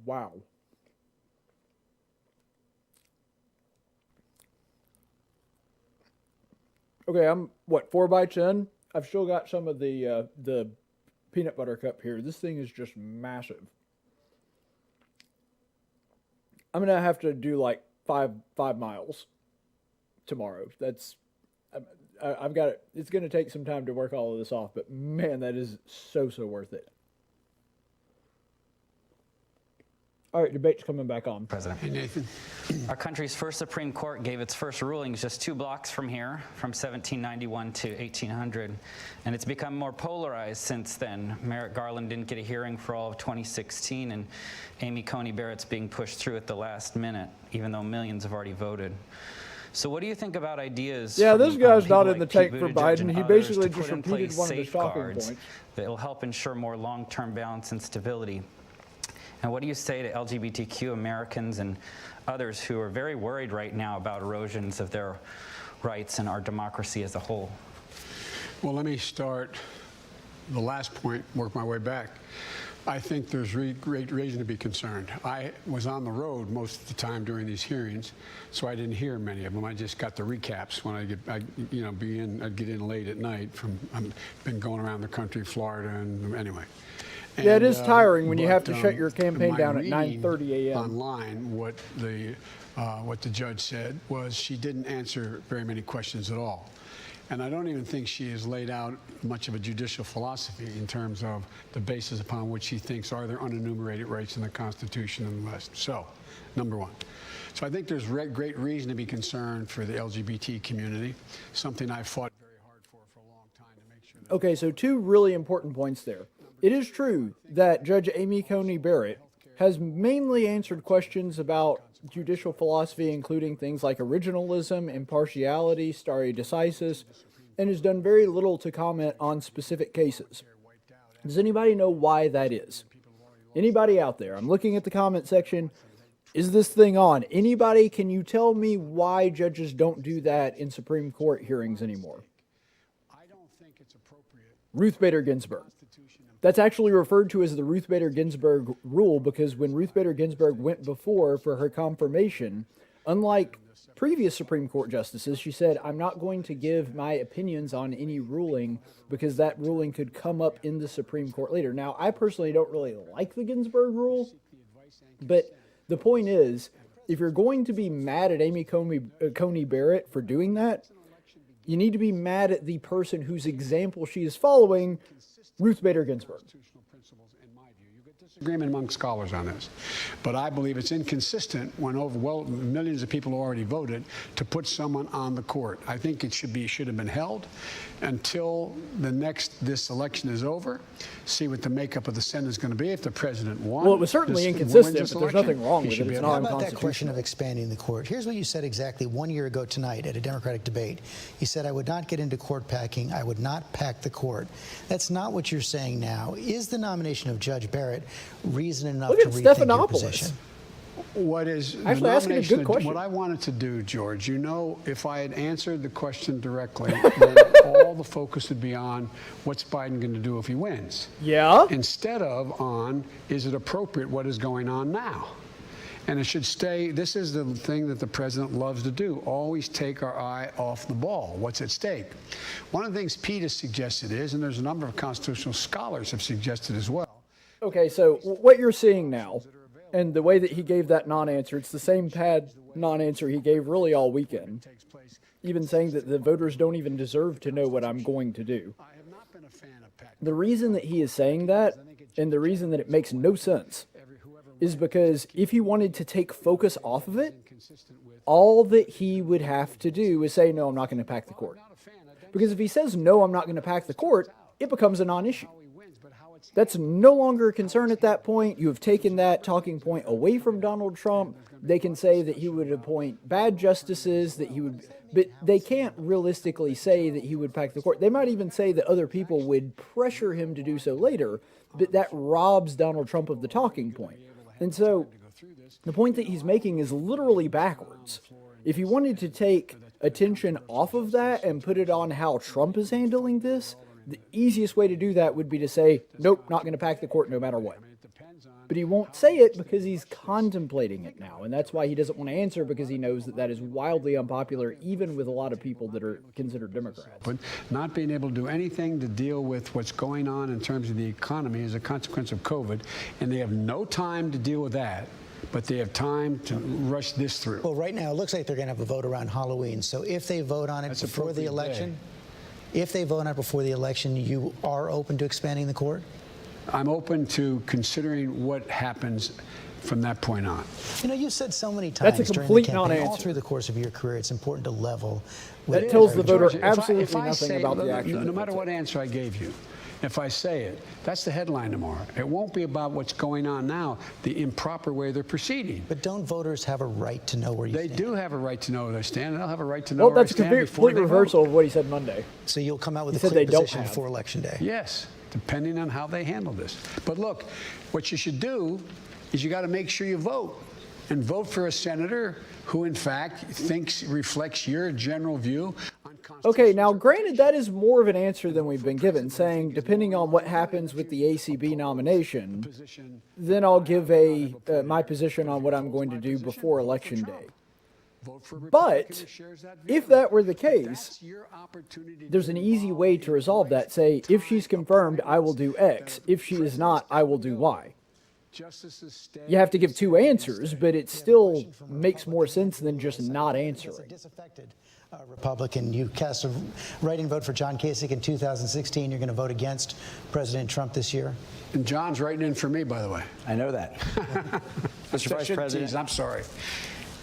Wow. Okay, I'm, 4 bites in? I've still got some of the peanut butter cup here. This thing is just massive. I'm going to have to do like 5 miles tomorrow. I've got it. It's going to take some time to work all of this off, but man, that is so worth it. All right, debate's coming back on. President. Hey, Nathan. Our country's first Supreme Court gave its first rulings just 2 blocks from here, from 1791 to 1800, and it's become more polarized since then. Merrick Garland didn't get a hearing for all of 2016, and Amy Coney Barrett's being pushed through at the last minute, even though millions have already voted. So what do you think about ideas? Yeah, this guy's not in the Pete tank for Buttigieg Biden. and He others basically to just put in repeated place one of the talking safeguards points that will help ensure more long-term balance and stability? And what do you say to LGBTQ Americans and others who are very worried right now about erosions of their rights and our democracy as a whole? Well, let me start the last point, work my way back. I think there's great reason to be concerned. I was on the road most of the time during these hearings, so I didn't hear many of them. I just got the recaps when I'd get in late at night I've been going around the country, Florida, and anyway. Yeah, it is tiring when you have to shut your campaign down at 9:30 a.m. Online, what the judge said was she didn't answer very many questions at all. And I don't even think she has laid out much of a judicial philosophy in terms of the basis upon which she thinks are there unenumerated rights in the Constitution and the rest. So, number one. So I think there's great reason to be concerned for the LGBT community, something I've fought very hard for a long time to make sure that... Okay, so 2 really important points there. It is true that Judge Amy Coney Barrett has mainly answered questions about judicial philosophy, including things like originalism, impartiality, stare decisis, and has done very little to comment on specific cases. Does anybody know why that is? Anybody out there? I'm looking at the comment section. Is this thing on? Anybody, can you tell me why judges don't do that in Supreme Court hearings anymore? I don't think it's appropriate. Ruth Bader Ginsburg. That's actually referred to as the Ruth Bader Ginsburg rule because when Ruth Bader Ginsburg went before for her confirmation, unlike previous Supreme Court justices, she said, I'm not going to give my opinions on any ruling because that ruling could come up in the Supreme Court later. Now, I personally don't really like the Ginsburg rule, but the point is, if you're going to be mad at Amy Coney Barrett for doing that, you need to be mad at the person whose example she is following, Ruth Bader Ginsburg. Agreement among scholars on this, but I believe it's inconsistent when millions of people already voted to put someone on the court. I think it should have been held until this election is over. See what the makeup of the Senate is going to be if the president won. Well, it was certainly inconsistent, but there's nothing wrong with it. It's not How about that question of expanding the court? Here's what you said exactly 1 year ago tonight at a Democratic debate. You said, I would not get into court packing. I would not pack the court. That's not what you're saying now. Is the nomination of Judge Barrett reason enough to rethink your position? What is actually asking a good question? What I wanted to do, George, if I had answered the question directly, then all the focus would be on what's Biden going to do if he wins. Yeah. Instead of on, is it appropriate what is going on now? And it should stay, this is the thing that the president loves to do, always take our eye off the ball. What's at stake? One of the things Pete has suggested is, and there's a number of constitutional scholars have suggested as well. Okay, so what you're seeing now, and the way that he gave that non-answer, it's the same bad non-answer he gave really all weekend, even saying that the voters don't even deserve to know what I'm going to do. The reason that he is saying that, and the reason that it makes no sense, is because if he wanted to take focus off of it, all that he would have to do is say, no, I'm not going to pack the court. Because if he says, no, I'm not going to pack the court, it becomes a non-issue. That's no longer a concern at that point. You have taken that talking point away from Donald Trump. They can say that he would appoint bad justices, but they can't realistically say that he would pack the court. They might even say that other people would pressure him to do so later, but that robs Donald Trump of the talking point. And so the point that he's making is literally backwards. If he wanted to take attention off of that and put it on how Trump is handling this, the easiest way to do that would be to say, nope, not going to pack the court no matter what. But he won't say it because he's contemplating it now, and that's why he doesn't want to answer, because he knows that that is wildly unpopular, even with a lot of people that are considered Democrats. But not being able to do anything to deal with what's going on in terms of the economy as a consequence of COVID, and they have no time to deal with that, but they have time to rush this through. Well, right now, it looks like they're going to have a vote around Halloween, so if they vote on it before the election... If they vote on it before the election, you are open to expanding the court? I'm open to considering what happens from that point on. You said so many times That's a during complete the campaign, non-answer. all through the course of your career, it's important to level. That tells the voter George, absolutely if I nothing say, about the action. No matter what answer I gave you, if I say it, that's the headline tomorrow. It won't be about what's going on now, the improper way they're proceeding. But don't voters have a right to know where you stand? They do have a right to know where they stand, and they'll have a right to know where Well, that's they a stand before complete they reversal vote. of what he said Monday. So you'll come out with He a said clear they don't position have. before Election Day? Yes, depending on how they handle this. But look, what you should do is you got to make sure you vote. And vote for a senator who, in fact, reflects your general view on constitutional. Okay, now granted, that is more of an answer than we've been given, saying depending on what happens with the ACB nomination, then I'll give my position on what I'm going to do before Election Day. But if that were the case, there's an easy way to resolve that. Say, if she's confirmed, I will do X. If she is not, I will do Y. You have to give two answers, but it still makes more sense than just not answering. As a disaffected Republican, you cast a write-in vote for John Kasich in 2016. You're going to vote against President Trump this year? And John's writing in for me, by the way. I know that. Mr. Vice President. I'm sorry.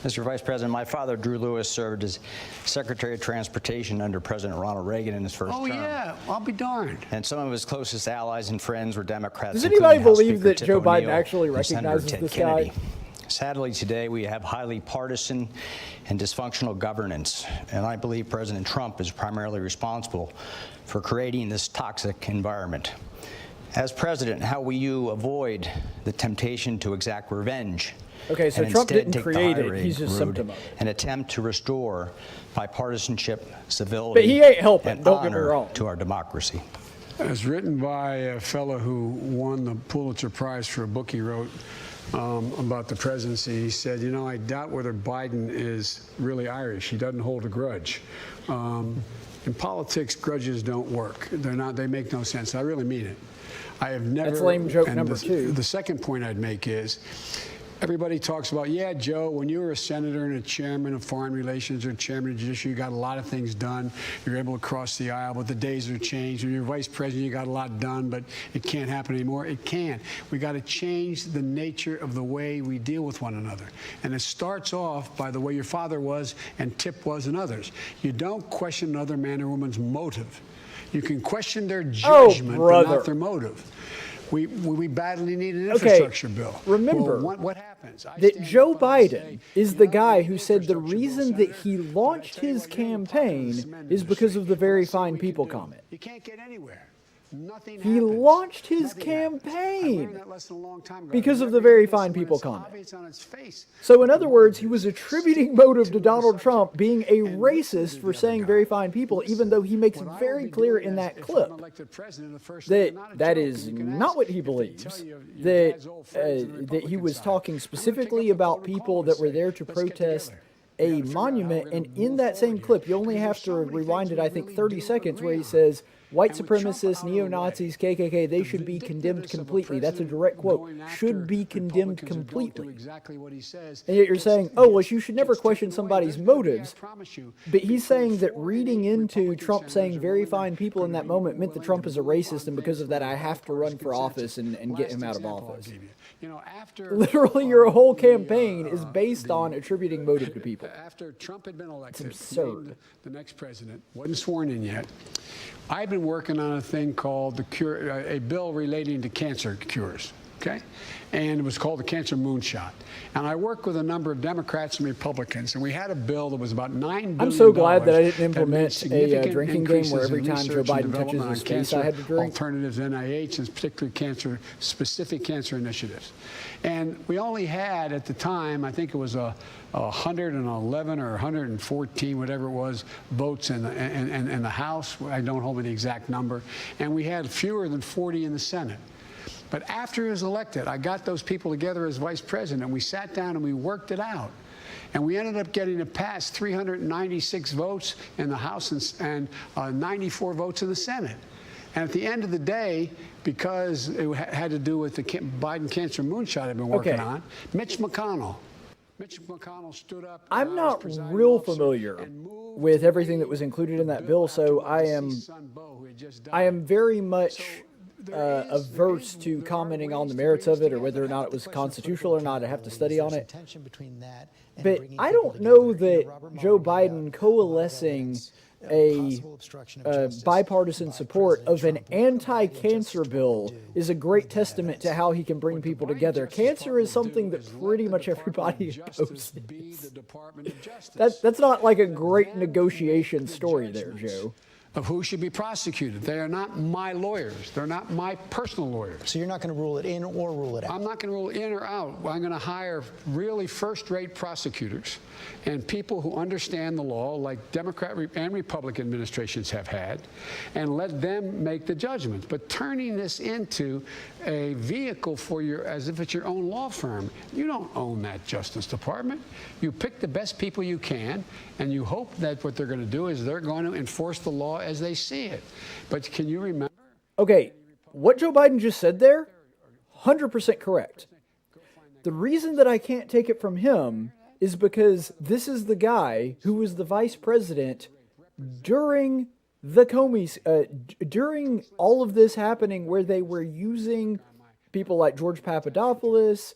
Mr. Vice President, my father, Drew Lewis, served as Secretary of Transportation under President Ronald Reagan in his first term. Oh, yeah, I'll be darned. And some of his closest allies and friends were Democrats. Does anybody including House believe Speaker that Tip Joe Biden O'Neill actually and Senator recognizes Ted this Kennedy. guy? Sadly, today we have highly partisan and dysfunctional governance, and I believe President Trump is primarily responsible for creating this toxic environment. As president, how will you avoid the temptation to exact revenge? Okay, so and Trump instead didn't take the create high it. He's just road symptom of it. and attempt to restore bipartisanship, civility, But he ain't helping, and don't get me honor wrong. to our democracy? It's written by a fellow who won the Pulitzer Prize for a book he wrote about the presidency. He said, you know, I doubt whether Biden is really Irish. He doesn't hold a grudge. In politics, grudges don't work. They make no sense. I really mean it. I have never. That's lame joke and number two. The second point I'd make is, everybody talks about, yeah, Joe, when you were a senator and a chairman of foreign relations or chairman of judiciary, you got a lot of things done. You're able to cross the aisle, but the days are changed. When you're vice president, you got a lot done, but it can't happen anymore. It can. We got to change the nature of the way we deal with one another. And it starts off by the way your father was and Tip was and others. You don't question another man or woman's motive. You can question their judgment, but not their motive. We badly need an infrastructure bill. Remember what happens? that Joe Biden is the guy who said the reason that he launched his campaign is because of the very fine people comment. You can't get anywhere. Nothing He happens. launched his Nothing happens. I campaign learned that lesson a long time ago. because of the Everything very is fine when people it's comment. obvious on its face. So in other words, he was attributing motive to Donald Trump being a racist for saying very fine people, even though he makes very clear in that clip that is not what he believes, that he was talking specifically about people that were there to protest a monument. And in that same clip, you only have to rewind it, I think, 30 seconds, where he says, white supremacists, neo-Nazis, KKK, they should be condemned completely. That's a direct quote. Should be condemned completely. And yet you're saying, oh, well, you should never question somebody's motives. But he's saying that reading into Trump saying very fine people in that moment meant that Trump is a racist, and because of that, I have to run for office and get him out of office. Literally, your whole campaign is based on attributing motive to people. After Trump had been elected, It's absurd. the next president wasn't sworn in yet. I've been working on a thing called a bill relating to cancer cures. Okay? And it was called the Cancer Moonshot. And I worked with a number of Democrats and Republicans, and we had a bill that was about $9 billion. I'm so glad that I didn't implement a drinking game where every time Joe Biden touches his face, I had to drink. Alternatives, NIH, and particularly specific cancer initiatives. And we only had, at the time, I think it was 111 or 114, whatever it was, votes in the House. I don't hold me the exact number. And we had fewer than 40 in the Senate. But after he was elected, I got those people together as vice president, and we sat down and we worked it out. And we ended up getting it passed 396 votes in the House and 94 votes in the Senate. And at the end of the day, because it had to do with the Biden cancer moonshot I've been working on, Mitch McConnell stood up. I'm not real familiar with everything that was included in that bill, so I am very much averse to commenting on the merits of it or whether or not it was constitutional or not. I have to study on it. But I don't know that Joe Biden coalescing a bipartisan support of an anti-cancer bill is a great testament to how he can bring people together. Cancer is something that pretty much everybody opposes. That's not like a great negotiation story there, Joe. Of who should be prosecuted. They are not my lawyers. They're not my personal lawyers. So you're not going to rule it in or rule it out? I'm not going to rule in or out. I'm going to hire really first-rate prosecutors and people who understand the law, like Democrat and Republican administrations have had, and let them make the judgments. But turning this into a vehicle for as if it's your own law firm, you don't own that Justice Department. You pick the best people you can, and you hope that what they're going to do is they're going to enforce the law as they see it. But can you remember? Okay, what Joe Biden just said there, 100% correct. The reason that I can't take it from him is because this is the guy who was the vice president during the Comey's, during all of this happening, where they were using people like George Papadopoulos,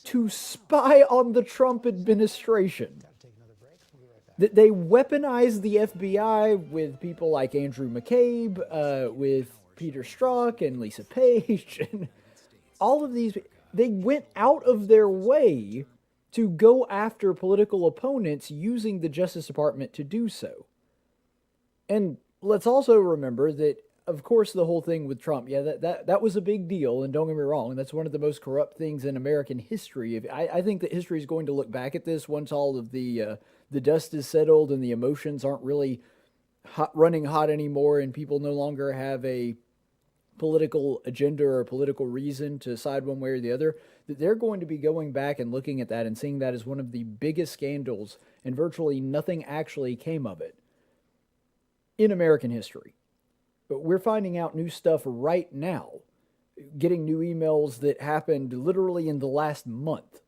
to spy on the Trump administration. That they weaponized the FBI with people like Andrew McCabe, with Peter Strzok and Lisa Page, and all of these. They went out of their way to go after political opponents using the Justice Department to do so. And let's also remember that, of course, the whole thing with Trump, that was a big deal, and don't get me wrong, that's one of the most corrupt things in American history. I think that history is going to look back at this once all of the dust is settled and the emotions aren't really running hot anymore, and people no longer have a political agenda or a political reason to side one way or the other, that they're going to be going back and looking at that and seeing that as one of the biggest scandals, and virtually nothing actually came of it in American history. But we're finding out new stuff right now, getting new emails that happened literally in the last month,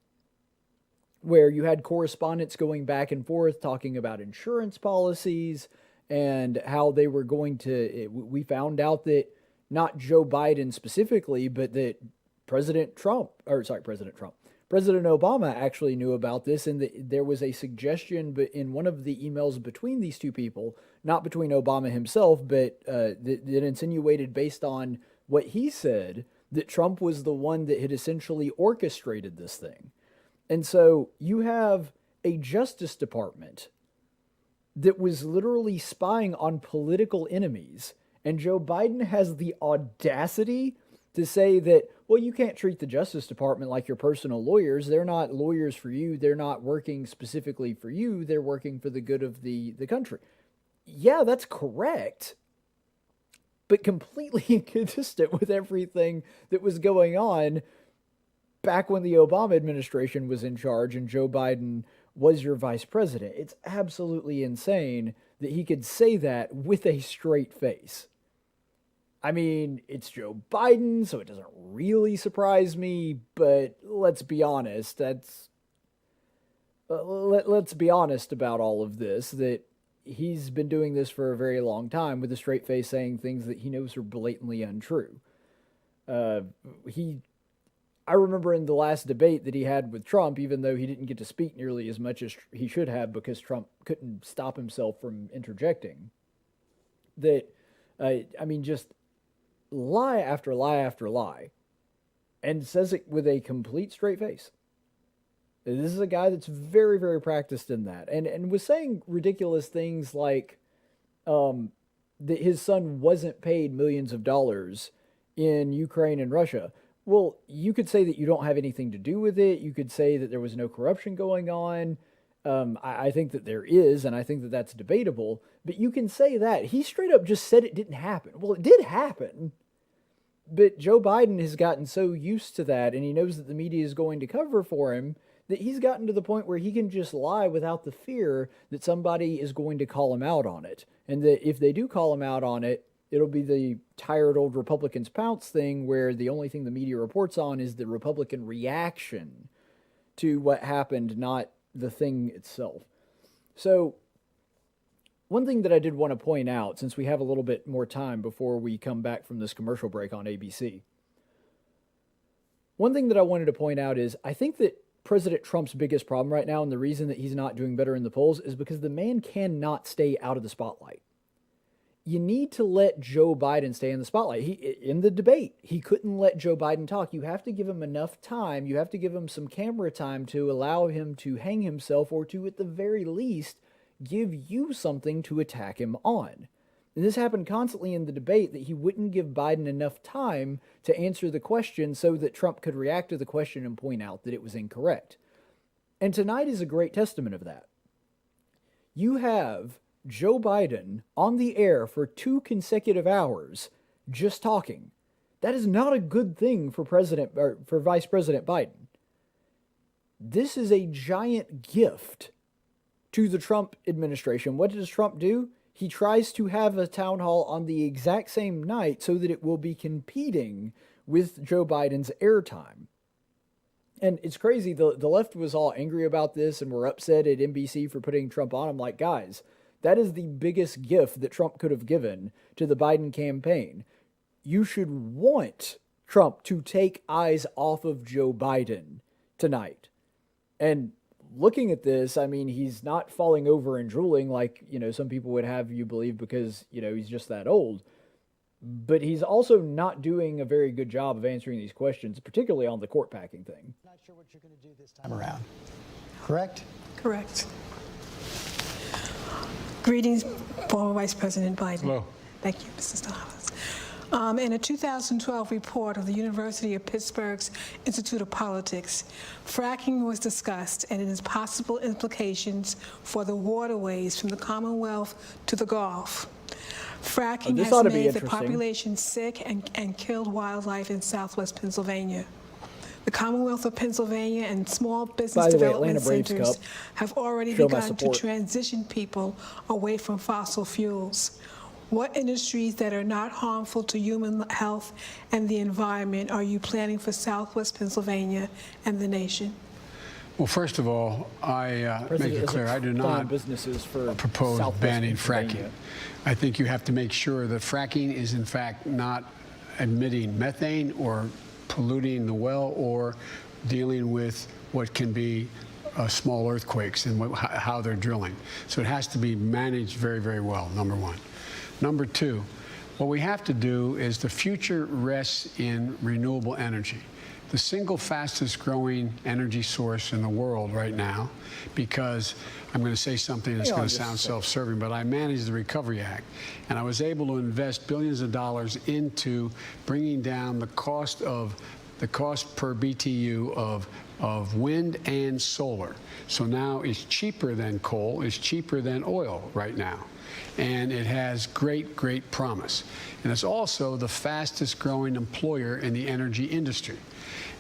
where you had correspondents going back and forth talking about insurance policies and how they were going to, we found out that not Joe Biden specifically, but that President Obama actually knew about this, and that there was a suggestion in one of the emails between these two people, not between Obama himself, but that insinuated, based on what he said, that Trump was the one that had essentially orchestrated this thing. And so you have a Justice Department that was literally spying on political enemies, and Joe Biden has the audacity to say that, well, you can't treat the Justice Department like your personal lawyers. They're not lawyers for you. They're not working specifically for you. They're working for the good of the country. Yeah, that's correct, but completely inconsistent with everything that was going on back when the Obama administration was in charge and Joe Biden was your vice president. It's absolutely insane that he could say that with a straight face. I mean, it's Joe Biden, so it doesn't really surprise me, but let's be honest, let's be honest about all of this, that he's been doing this for a very long time with a straight face, saying things that he knows are blatantly untrue. I remember in the last debate that he had with Trump, even though he didn't get to speak nearly as much as he should have because Trump couldn't stop himself from interjecting, that, just lie after lie after lie, and says it with a complete straight face. This is a guy that's very, very practiced in that, and was saying ridiculous things like that his son wasn't paid millions of dollars in Ukraine and Russia. Well, you could say that you don't have anything to do with it. You could say that there was no corruption going on. I think that there is, and I think that that's debatable, but you can say that. He straight up just said it didn't happen. Well, it did happen, but Joe Biden has gotten so used to that, and he knows that the media is going to cover for him, that he's gotten to the point where he can just lie without the fear that somebody is going to call him out on it. And that if they do call him out on it, it'll be the tired old Republicans pounce thing, where the only thing the media reports on is the Republican reaction to what happened, not the thing itself. So one thing that I did want to point out, since we have a little bit more time before we come back from this commercial break on ABC, one thing that I wanted to point out is I think that President Trump's biggest problem right now, and the reason that he's not doing better in the polls, is because the man cannot stay out of the spotlight. You need to let Joe Biden stay in the spotlight. In the debate, he couldn't let Joe Biden talk. You have to give him enough time. You have to give him some camera time to allow him to hang himself, or to, at the very least, give you something to attack him on. And this happened constantly in the debate, that he wouldn't give Biden enough time to answer the question so that Trump could react to the question and point out that it was incorrect. And tonight is a great testament of that. You have Joe Biden on the air for 2 consecutive hours just talking. That is not a good thing for Vice President Biden. This is a giant gift to the Trump administration. What does Trump do? He tries to have a town hall on the exact same night so that it will be competing with Joe Biden's airtime. And it's crazy, the left was all angry about this and were upset at NBC for putting Trump on. I'm like, guys, that is the biggest gift that Trump could have given to the Biden campaign. You should want Trump to take eyes off of Joe Biden tonight. And looking at this, I mean, he's not falling over and drooling like, some people would have you believe because, he's just that old. But he's also not doing a very good job of answering these questions, particularly on the court packing thing. Not sure what you're going to do this time around. Correct? Correct. Greetings, former Vice President Biden. Hello. Thank you, Mr. Stiles. In a 2012 report of the University of Pittsburgh's Institute of Politics, fracking was discussed and its possible implications for the waterways from the Commonwealth to the Gulf. Fracking has made the population sick and killed wildlife in southwest Pennsylvania. The Commonwealth of Pennsylvania and small business development centers have already begun to transition people away from fossil fuels. What industries that are not harmful to human health and the environment are you planning for southwest Pennsylvania and the nation? Well, first of all, I make it clear I do not propose banning fracking. I think you have to make sure that fracking is in fact not emitting methane or polluting the well or dealing with what can be small earthquakes and how they're drilling. So it has to be managed very, very well, number one. Number two, what we have to do is the future rests in renewable energy. The single fastest growing energy source in the world right now, because I'm going to say something that's going to sound self-serving, but I managed the Recovery Act, and I was able to invest billions of dollars into bringing down the cost per BTU of wind and solar. So now it's cheaper than coal, it's cheaper than oil right now. And it has great, great promise. And it's also the fastest growing employer in the energy industry.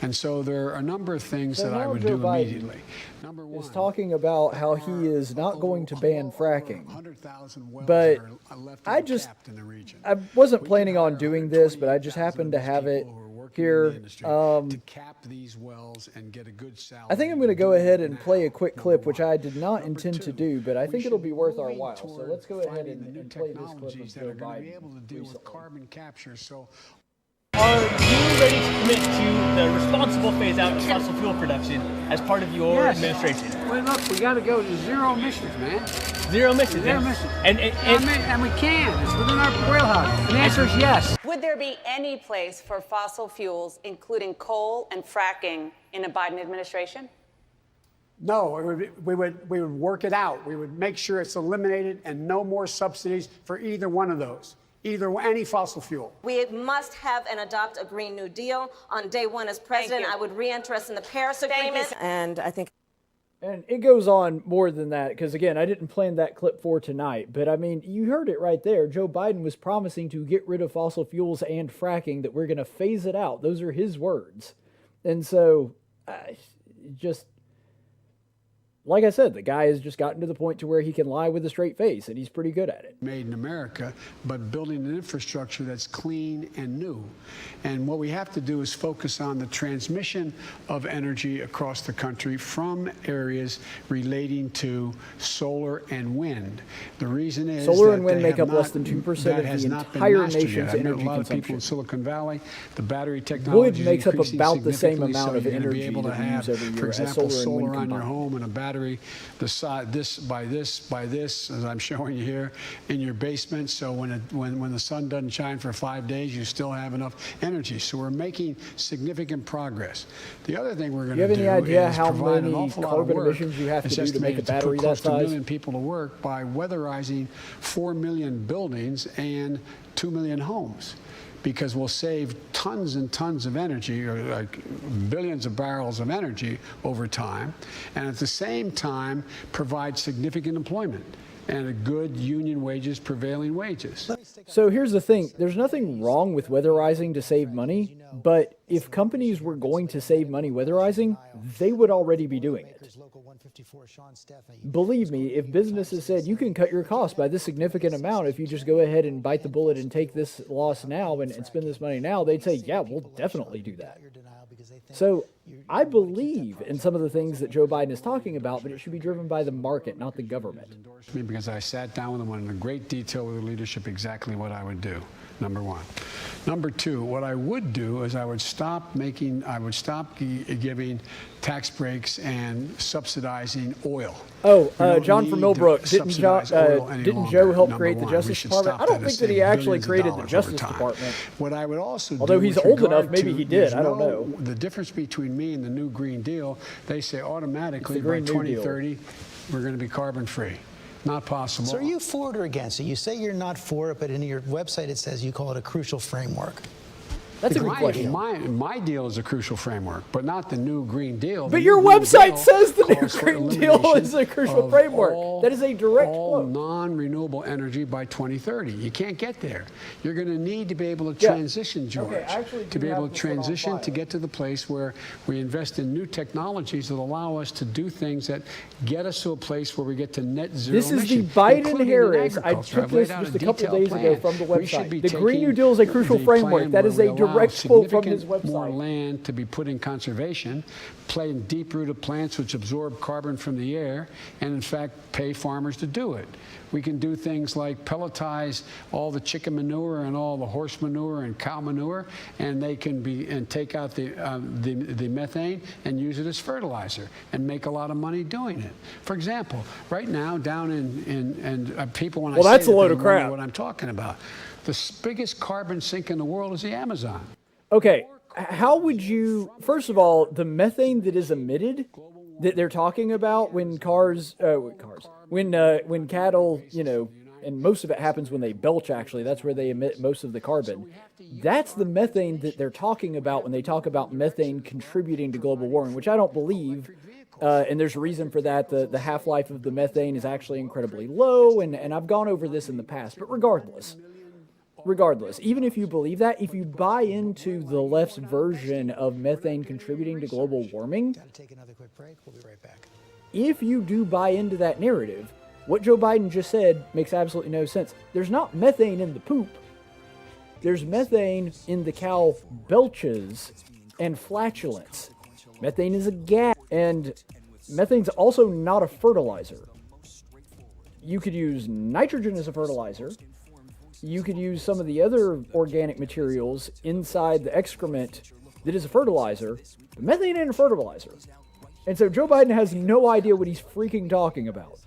And so there are a number of things that I would do immediately. Number one, is talking about how he is not going to ban fracking. But I wasn't planning on doing this, but I just happened to have it here. To cap these wells and get a good salary. I think I'm going to go ahead and play a quick clip, which I did not intend to do, but I think it'll be worth our while. So let's go ahead and play this clip of Joe Biden recently. Carbon capture. So are you ready to commit to the responsible phase out of fossil fuel production as part of your administration? Well, look, we got to go to zero emissions, man. Zero emissions. Zero emissions. And we can. It's within our wheelhouse. And the answer is yes. Would there be any place for fossil fuels, including coal and fracking, in a Biden administration? No, we would work it out. We would make sure it's eliminated and no more subsidies for either one of those. Any fossil fuel. We must have and adopt a Green New Deal. On day one as president, I would re-enter us in the Paris Agreement. And I think. And it goes on more than that, because again, I didn't plan that clip for tonight, but I mean, you heard it right there. Joe Biden was promising to get rid of fossil fuels and fracking, that we're going to phase it out. Those are his words. And so, like I said, the guy has just gotten to the point to where he can lie with a straight face, and he's pretty good at it. Made in America, but building an infrastructure that's clean and new. And what we have to do is focus on the transmission of energy across the country from areas relating to solar and wind. The reason is solar and wind make up less than 2% of the entire nation's energy consumption. A lot of people in Silicon Valley, the battery technology wood makes up about the same amount of energy that we use every year, for example, as solar and wind on your combined. home and a battery the size this by this, as I'm showing you here, in your basement. So when the sun doesn't shine for 5 days, you still have enough energy. So we're making significant progress. The other thing we're going to do is any idea how provide many an awful lot of carbon work. emissions you have to It's do to make a estimated battery put that close to 1 size? million people to work by weatherizing 4 million buildings and 2 million homes, because we'll save tons and tons of energy, or like billions of barrels of energy over time, and at the same time provide significant employment and a good union wages, prevailing wages. So here's the thing. There's nothing wrong with weatherizing to save money, but if companies were going to save money weatherizing, they would already be doing it. Believe me, if businesses said you can cut your costs by this significant amount if you just go ahead and bite the bullet and take this loss now and spend this money now, they'd say, yeah, we'll definitely do that. So I believe in some of the things that Joe Biden is talking about, but it should be driven by the market, not the government. Because I sat down with them in great detail with the leadership exactly what I would do, number one. Number two, what I would do is I would stop giving tax breaks and subsidizing oil. Oh, We don't John from need to Millbrook, subsidize oil any didn't longer. Joe help Number create the one. Justice We should Department? stop I don't that. think It's that he saved actually billions of created the dollars Justice over time. Department. What I would also Although do he's with old enough, regard maybe to- he did. there's I don't know. The difference between me and the new Green Deal, they say automatically by Green New Deal. 2030 we're going to be carbon free. Not possible. So are you for it or against it? You say you're not for it, but in your website it says you call it a crucial framework. That's a good question. My deal is a crucial framework, but not the new Green Deal. But The your new Green website Deal says the new calls for Green Deal is a elimination crucial of framework. That is a direct all quote. non-renewable energy by 2030. You can't get there. You're going to need to be able to Yeah. transition, George, Okay, I actually to do be able have to this one on transition file. to get to the place where we invest in new technologies that allow us to do things that get us to a place where we get to net zero This is the emission, Biden including in Harris. I agriculture. took I've laid this out just a couple detailed days ago plan. from the We should website. be The Green New taking Deal is a crucial the framework. plan That where is we a allow direct quote from his significant more website. land to be put in conservation, plant deep-rooted plants which absorb carbon from the air, and in fact pay farmers to do it. We can do things like pelletize all the chicken manure and all the horse manure and cow manure, and they can be and take out the methane and use it as fertilizer and make a lot of money doing it. For example, right now down in people when Well, I that's say a that, load they of wonder crap. what I'm talking about. The biggest carbon sink in the world is the Amazon. Okay, how would you, first of all, the methane that is emitted that they're talking about when when cattle, and most of it happens when they belch, actually. That's where they emit most of the carbon. That's the methane that they're talking about when they talk about methane contributing to global warming, which I don't believe. And there's a reason for that. The half-life of the methane is actually incredibly low, and I've gone over this in the past. But regardless, even if you believe that, if you buy into the left's version of methane contributing to global warming, Got to take another quick break. We'll be right back. if you do buy into that narrative, what Joe Biden just said makes absolutely no sense. There's not methane in the poop. There's methane in the cow belches and flatulence. Methane is a gas, and methane's also not a fertilizer. You could use nitrogen as a fertilizer. You could use some of the other organic materials inside the excrement that is a fertilizer, but methane ain't a fertilizer. And so Joe Biden has no idea what he's freaking talking about.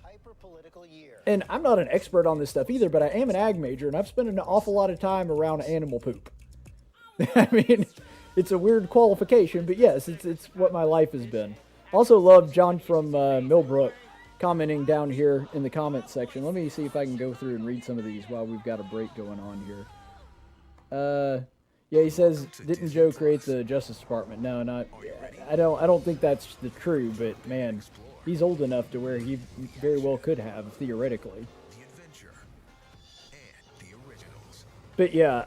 And I'm not an expert on this stuff either, but I am an ag major, and I've spent an awful lot of time around animal poop. I mean, it's a weird qualification, but yes, it's what my life has been. Also love John from Millbrook commenting down here in the comments section. Let me see if I can go through and read some of these while we've got a break going on here. Yeah, he says, didn't Joe create the Justice Department? No, not. I don't think that's the true, but man, he's old enough to where he very well could have, theoretically. But yeah,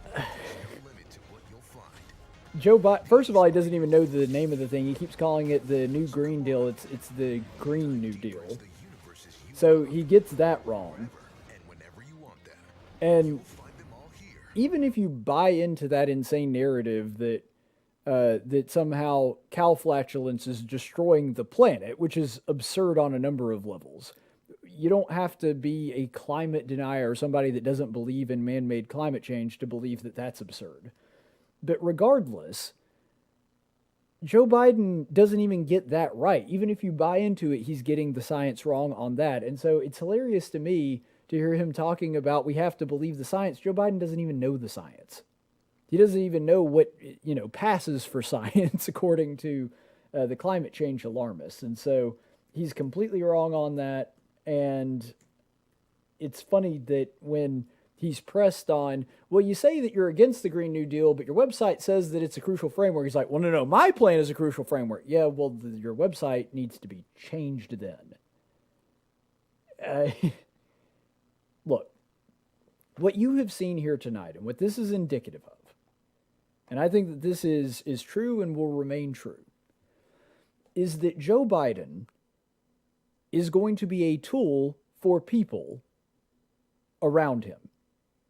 Joe Biden, first of all, he doesn't even know the name of the thing. He keeps calling it the New Green Deal. It's the Green New Deal. So he gets that wrong. And even if you buy into that insane narrative that that somehow cow flatulence is destroying the planet, which is absurd on a number of levels. You don't have to be a climate denier or somebody that doesn't believe in man-made climate change to believe that that's absurd. But regardless, Joe Biden doesn't even get that right. Even if you buy into it, he's getting the science wrong on that. And so it's hilarious to me to hear him talking about we have to believe the science. Joe Biden doesn't even know the science. He doesn't even know what, passes for science according to the climate change alarmists. And so he's completely wrong on that. And it's funny that when he's pressed on, well, you say that you're against the Green New Deal, but your website says that it's a crucial framework. He's like, well, no, my plan is a crucial framework. Yeah, well, your website needs to be changed then. Look, what you have seen here tonight and what this is indicative of, and I think that this is true and will remain true, is that Joe Biden is going to be a tool for people around him.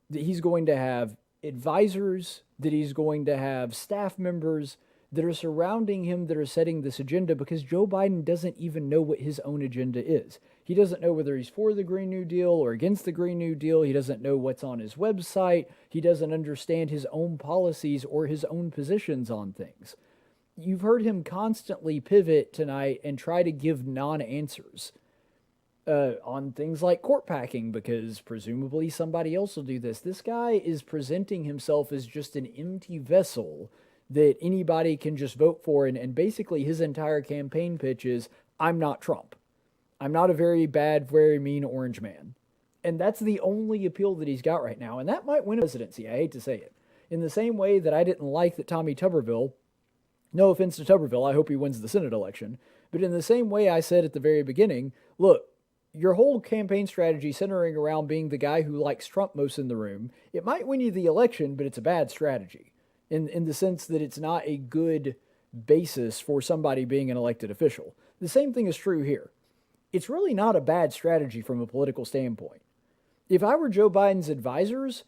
That he's going to have advisors, that he's going to have staff members that are surrounding him that are setting this agenda, because Joe Biden doesn't even know what his own agenda is. He doesn't know whether he's for the Green New Deal or against the Green New Deal. He doesn't know what's on his website. He doesn't understand his own policies or his own positions on things. you've heard him constantly pivot tonight and try to give non-answers on things like court packing, because presumably somebody else will do this. This guy is presenting himself as just an empty vessel that anybody can just vote for, and basically his entire campaign pitch is, I'm not Trump. I'm not a very bad, very mean orange man. And that's the only appeal that he's got right now, and that might win a presidency, I hate to say it. In the same way that I didn't like that Tommy Tuberville, no offense to Tuberville, I hope he wins the Senate election, but in the same way I said at the very beginning, look, your whole campaign strategy centering around being the guy who likes Trump most in the room, it might win you the election, but it's a bad strategy in the sense that it's not a good basis for somebody being an elected official. The same thing is true here. It's really not a bad strategy from a political standpoint. If I were Joe Biden's advisors,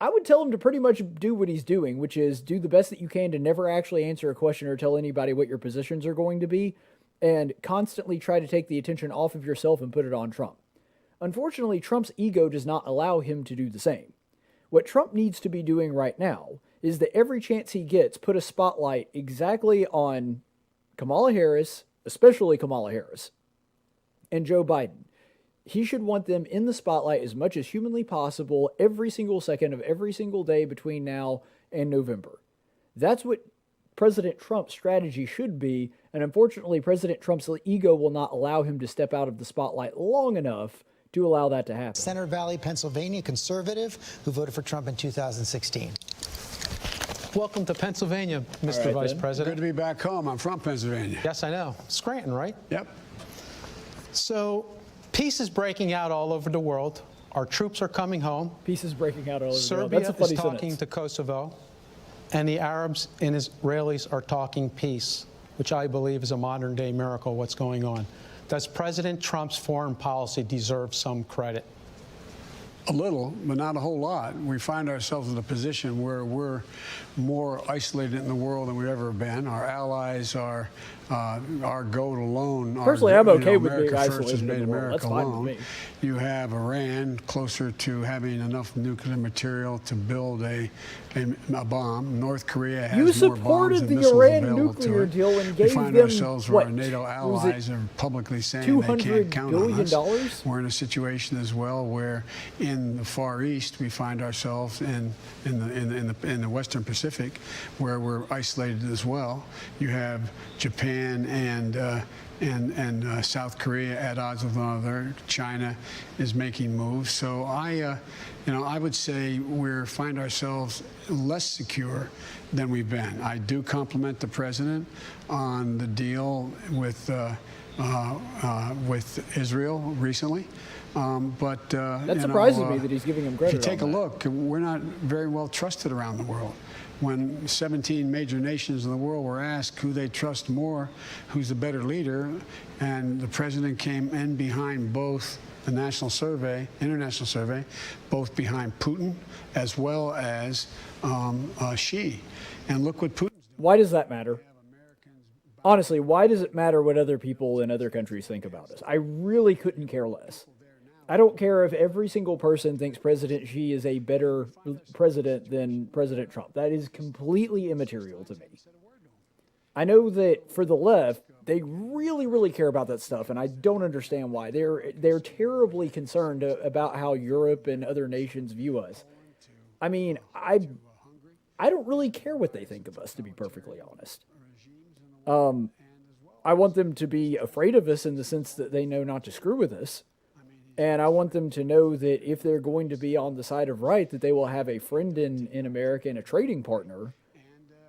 I would tell him to pretty much do what he's doing, which is do the best that you can to never actually answer a question or tell anybody what your positions are going to be, and constantly try to take the attention off of yourself and put it on Trump. Unfortunately, Trump's ego does not allow him to do the same. What Trump needs to be doing right now is that every chance he gets, put a spotlight exactly on Kamala Harris, especially Kamala Harris, and Joe Biden. He should want them in the spotlight as much as humanly possible every single second of every single day between now and November. That's what President Trump's strategy should be, and unfortunately, President Trump's ego will not allow him to step out of the spotlight long enough to allow that to happen. Center Valley, Pennsylvania, conservative who voted for Trump in 2016. Welcome to Pennsylvania, Mr. Vice President. Good to be back home. I'm from Pennsylvania. Yes, I know. Scranton, right? Yep. So, peace is breaking out all over the world. Our troops are coming home. Peace is breaking out all over the world. Serbia is talking to Kosovo, and the Arabs and Israelis are talking peace, which I believe is a modern-day miracle, what's going on. Does President Trump's foreign policy deserve some credit? A little, but not a whole lot. We find ourselves in a position where we're more isolated in the world than we've ever been. Our allies are our goal alone. Personally, I'm okay with America being first isolated has in made the world. America That's fine alone. with me. You have Iran closer to having enough nuclear material to build a bomb. North Korea has more bombs supported and the missiles Iran available to nuclear it. deal and We gave find them, ourselves where our what, NATO was it allies are publicly saying they can't $200 count on us. billion? We're in a situation as well where in the Far East we find ourselves in the Western Pacific, where we're isolated as well. You have Japan and South Korea at odds with one another. China is making moves. So I would say we find ourselves less secure than we've been. I do compliment the president on the deal with Israel recently. But that surprises me that he's giving him credit. If you take a look, we're not very well trusted around the world. When 17 major nations in the world were asked who they trust more, who's the better leader, and the president came in behind both the international survey, both behind Putin as well as Xi. And look what Putin's doing. Why does that matter? Honestly, why does it matter what other people in other countries think about us? I really couldn't care less. I don't care if every single person thinks President Xi is a better president than President Trump. That is completely immaterial to me. I know that for the left, they really, really care about that stuff, and I don't understand why. They're terribly concerned about how Europe and other nations view us. I mean, I don't really care what they think of us, to be perfectly honest. I want them to be afraid of us in the sense that they know not to screw with us. And I want them to know that if they're going to be on the side of right, that they will have a friend in America and a trading partner.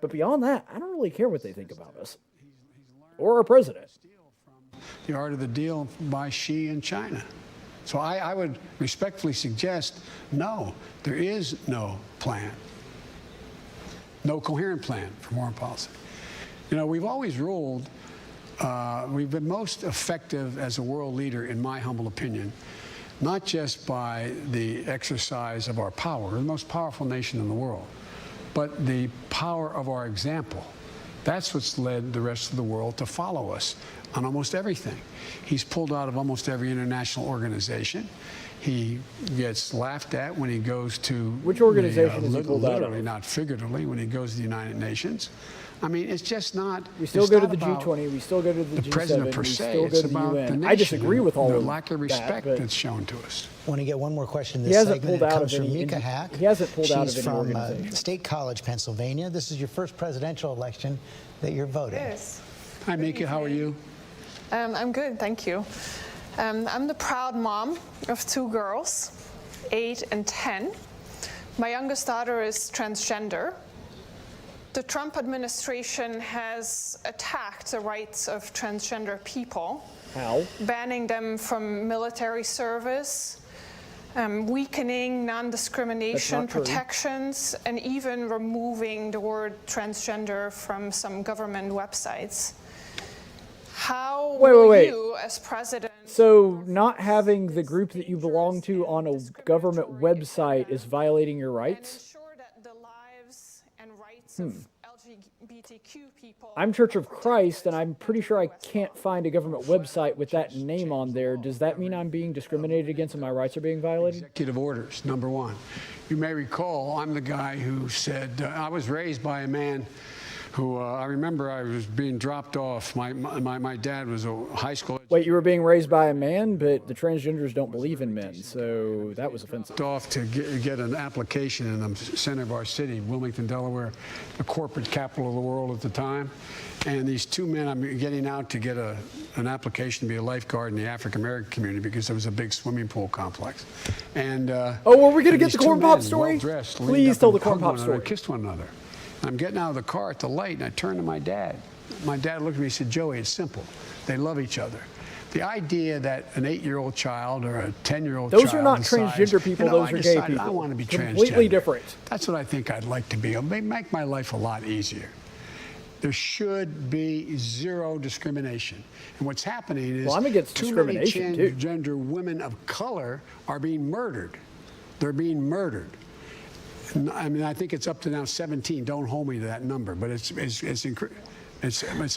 But beyond that, I don't really care what they think about us or our president. The art of the deal by Xi and China. So I would respectfully suggest, no, there is no plan, no coherent plan for foreign policy. You know, we've always ruled, we've been most effective as a world leader, in my humble opinion, not just by the exercise of our power, we're the most powerful nation in the world, but the power of our example. That's what's led the rest of the world to follow us on almost everything. He's pulled out of almost every international organization. He gets laughed at when he goes to... Which organization is he pulled out of? Literally, not figuratively, when he goes to the United Nations. I mean, it's just not. We still go to the G20. We still go to the G7. President per we se. still go It's to the about UN. the nation. I disagree with all the of lack of respect that, that's shown to us. I want to get one more question. He This hasn't segment pulled out comes of from any. Mika Hack. He hasn't pulled out of She's any from organization. State College, Pennsylvania. This is your first presidential election that you're voting. Yes. Hi, Mika. How are you? I'm good, thank you. I'm the proud mom of 2 girls, 8 and 10. My youngest daughter is transgender. The Trump administration has attacked the rights of transgender people. How? Banning them from military service, weakening non-discrimination protections, and even removing the word transgender from some government websites. How will you, as president... So not having the group that you belong to on a government website is violating your rights? I'm Church of Christ, and I'm pretty sure I can't find a government website with that name on there. Does that mean I'm being discriminated against and my rights are being violated? Executive orders, number 1. You may recall, I'm the guy who said, I was raised by a man who, I remember I was being dropped off. My dad was a high school. Wait, you were being raised by a man, but the transgenders don't believe in men, so that was offensive. Off to get an application in the center of our city, Wilmington, Delaware, the corporate capital of the world at the time. And these 2 men, I'm getting out to get an application to be a lifeguard in the African-American community because there was a big swimming pool complex. And oh, well, we're going to get the corn pop story? Please tell the corn pop story. Kissed one another. I'm getting out of the car at the light, and I turned to my dad. My dad looked at me and said, Joey, it's simple. They love each other. The idea that an 8-year-old child or a 10-year-old child Those are not transgender people, those are gay people. I want to be completely transgender. Different. That's what I think I'd like to be. It'll make my life a lot easier. There should be 0 discrimination. And what's happening is I'm against too many discrimination, transgender women of color are being murdered. They're being murdered. I mean, I think it's up to now 17. Don't hold me to that number, but it's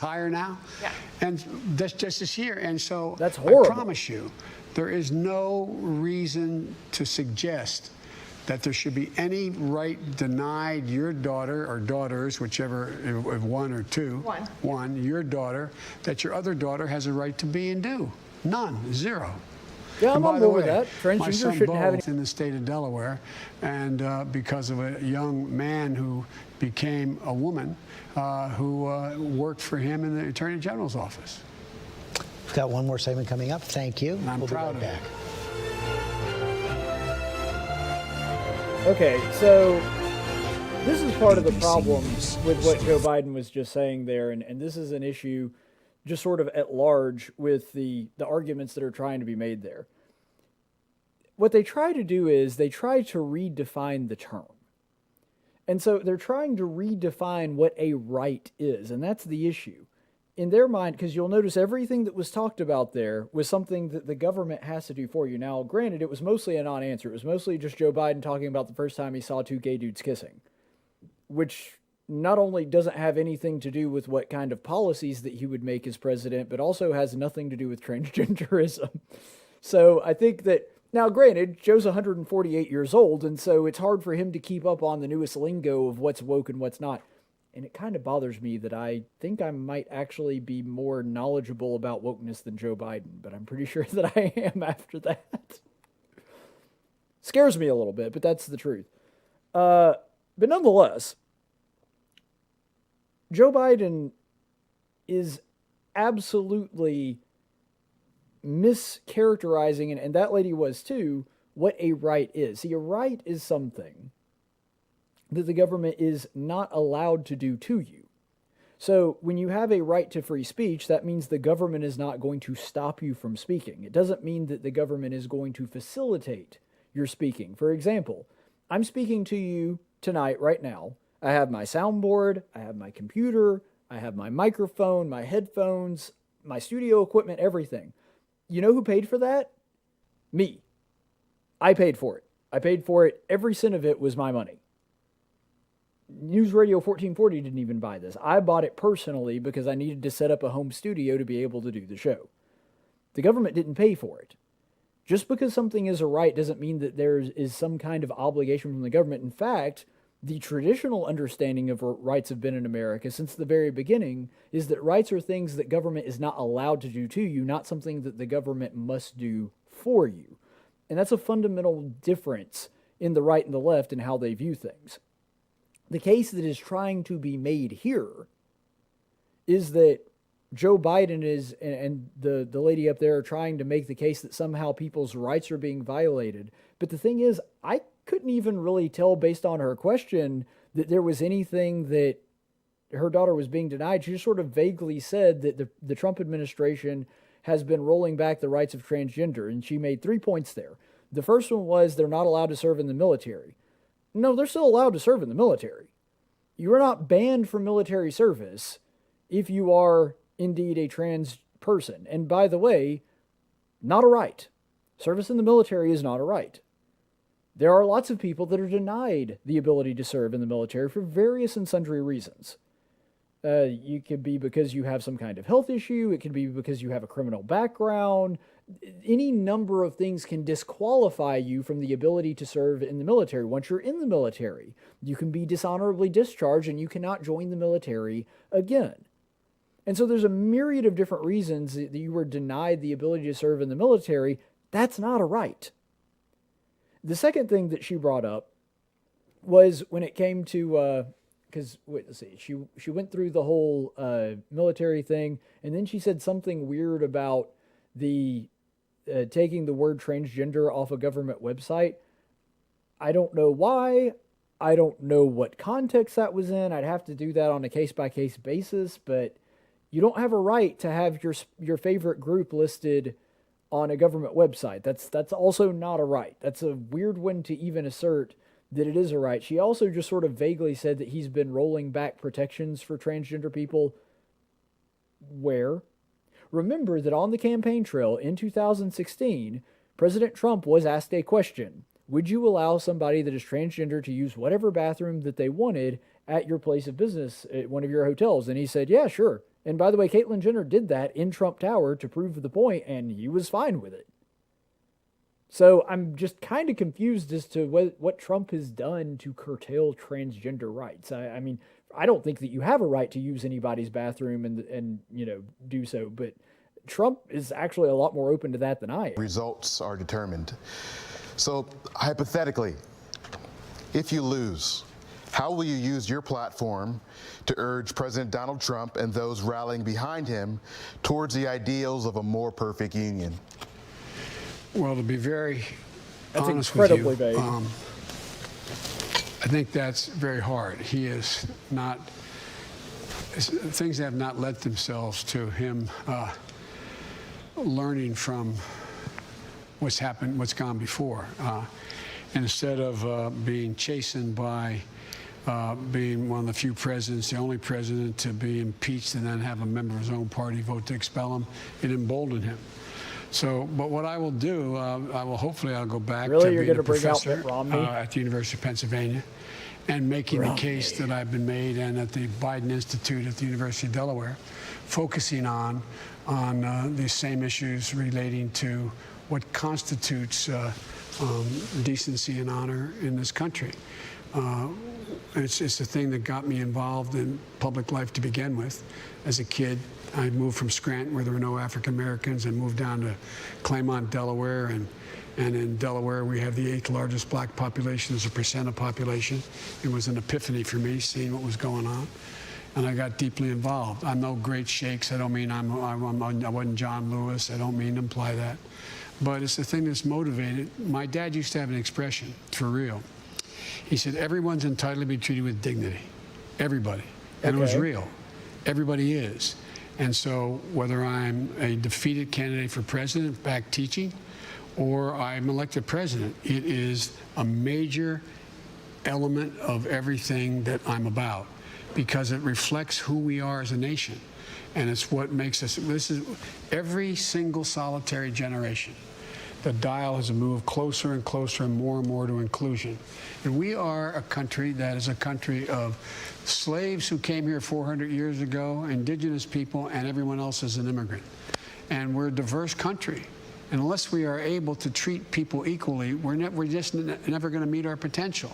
higher now. Yeah. And that's just this year. And so that's horrible. I promise you, there is no reason to suggest that there should be any right denied your daughter or daughters, whichever, if 1 or 2, your daughter, that your other daughter has a right to be and do. None. 0. Yeah, I'm on board with that. My Transgender son shouldn't have any. in the state of Delaware, and because of a young man who became a woman who worked for him in the Attorney General's office. We've got one more segment coming up. Thank you. And I'm proud of back. Okay, so this is part of the problem with what Joe Biden was just saying there, and this is an issue just sort of at large with the arguments that are trying to be made there. What they try to do is they try to redefine the term. And so they're trying to redefine what a right is, and that's the issue. In their mind, because you'll notice everything that was talked about there was something that the government has to do for you. Now, granted, it was mostly a non-answer. It was mostly just Joe Biden talking about the first time he saw 2 gay dudes kissing, which not only doesn't have anything to do with what kind of policies that he would make as president, but also has nothing to do with transgenderism. So I think that, now granted, Joe's 148 years old, and so it's hard for him to keep up on the newest lingo of what's woke and what's not. And it kind of bothers me that I think I might actually be more knowledgeable about wokeness than Joe Biden, but I'm pretty sure that I am after that. Scares me a little bit, but that's the truth. But nonetheless, Joe Biden is absolutely mischaracterizing, and that lady was too, what a right is. See, a right is something that the government is not allowed to do to you. So when you have a right to free speech, that means the government is not going to stop you from speaking. It doesn't mean that the government is going to facilitate your speaking. For example, I'm speaking to you tonight, right now. I have my soundboard, I have my computer, I have my microphone, my headphones, my studio equipment, everything. You know who paid for that? Me. I paid for it. I paid for it. Every cent of it was my money. News Radio 1440 didn't even buy this. I bought it personally because I needed to set up a home studio to be able to do the show. The government didn't pay for it. Just because something is a right doesn't mean that there is some kind of obligation from the government. In fact, The traditional understanding of what rights have been in America since the very beginning is that rights are things that government is not allowed to do to you, not something that the government must do for you. And that's a fundamental difference in the right and the left and how they view things. The case that is trying to be made here is that Joe Biden and the lady up there are trying to make the case that somehow people's rights are being violated. But the thing is, I couldn't even really tell based on her question that there was anything that her daughter was being denied. She just sort of vaguely said that the Trump administration has been rolling back the rights of transgender, and she made 3 points there. The first one was they're not allowed to serve in the military. No, they're still allowed to serve in the military. You are not banned from military service if you are indeed a trans person. And by the way, not a right. Service in the military is not a right. There are lots of people that are denied the ability to serve in the military for various and sundry reasons. You could be because you have some kind of health issue. It could be because you have a criminal background. Any number of things can disqualify you from the ability to serve in the military. Once you're in the military, you can be dishonorably discharged and you cannot join the military again. And so there's a myriad of different reasons that you were denied the ability to serve in the military. That's not a right. The second thing that she brought up was when it came to, she went through the whole military thing, and then she said something weird about the taking the word transgender off a government website. I don't know why. I don't know what context that was in. I'd have to do that on a case-by-case basis, but you don't have a right to have your favorite group listed on a government website. That's also not a right. That's a weird one to even assert that it is a right. She also just sort of vaguely said that he's been rolling back protections for transgender people. Where? Remember that on the campaign trail in 2016, President Trump was asked a question. Would you allow somebody that is transgender to use whatever bathroom that they wanted at your place of business, at one of your hotels? And he said, yeah, sure. And by the way, Caitlyn Jenner did that in Trump Tower to prove the point, and he was fine with it. So I'm just kind of confused as to what Trump has done to curtail transgender rights. I mean, I don't think that you have a right to use anybody's bathroom and do so, but Trump is actually a lot more open to that than I am. Results are determined. So hypothetically, if you lose, how will you use your platform to urge President Donald Trump and those rallying behind him towards the ideals of a more perfect union? Well, to be very that's honest incredibly with you, vague. I think that's very hard. He is not, things have not lent themselves to him learning from what's happened, what's gone before. Instead of being chastened by being one of the few presidents, the only president to be impeached and then have a member of his own party vote to expel him, it emboldened him. So, but what I will do, hopefully I'll go back to being a professor at the University of Pennsylvania and making the case that I've been made and at the Biden Institute at the University of Delaware, focusing on these same issues relating to what constitutes decency and honor in this country. It's the thing that got me involved in public life to begin with. As a kid, I moved from Scranton, where there were no African Americans, and moved down to Claymont, Delaware, and in Delaware we have the 8th largest black population as a percent of population. It was an epiphany for me, seeing what was going on, and I got deeply involved. I'm no great shakes. I don't mean I wasn't John Lewis. I don't mean to imply that, but it's the thing that's motivated. My dad used to have an expression, for real. He said, everyone's entitled to be treated with dignity. Everybody. And it was real. Everybody is. And so whether I'm a defeated candidate for president back teaching or I'm elected president, it is a major element of everything that I'm about because it reflects who we are as a nation. And it's what makes us, this is every single solitary generation. The dial has moved closer and closer and more to inclusion. And we are a country that is a country of slaves who came here 400 years ago, indigenous people, and everyone else is an immigrant. And we're a diverse country. And unless we are able to treat people equally, we're just never going to meet our potential.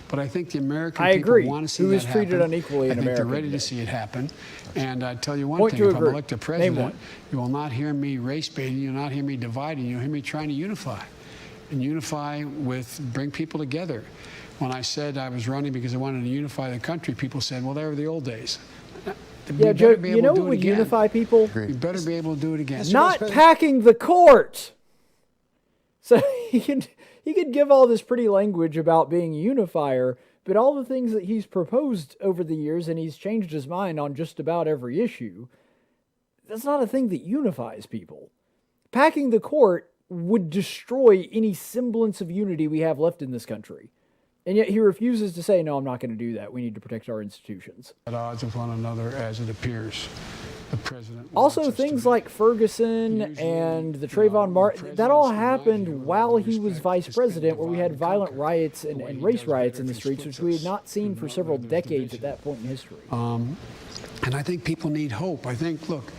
But I think the American people want to see that happen. Who is treated unequally in America? I think they're ready to see it happen. And I tell you one Point thing, to if agree. I'm elected president, you will not hear me race baiting, you'll not hear me dividing, you'll hear me trying to unify. And unify bring people together. When I said I was running because I wanted to unify the country, people said, well, they were the old days. Yeah, Joe, you know what would unify people? You better be able to do it again. Not packing the court. So he could give all this pretty language about being a unifier, but all the things that he's proposed over the years, and he's changed his mind on just about every issue, that's not a thing that unifies people. Packing the court would destroy any semblance of unity we have left in this country. And yet he refuses to say, no, I'm not going to do that. We need to protect our institutions. At odds with one another as it appears. The president also, things like Ferguson and the Trayvon Martin, that all happened while he was vice president, where we had violent riots and race riots in the streets, which we had not seen for several decades at that point in history. And I think people need hope. I think, look,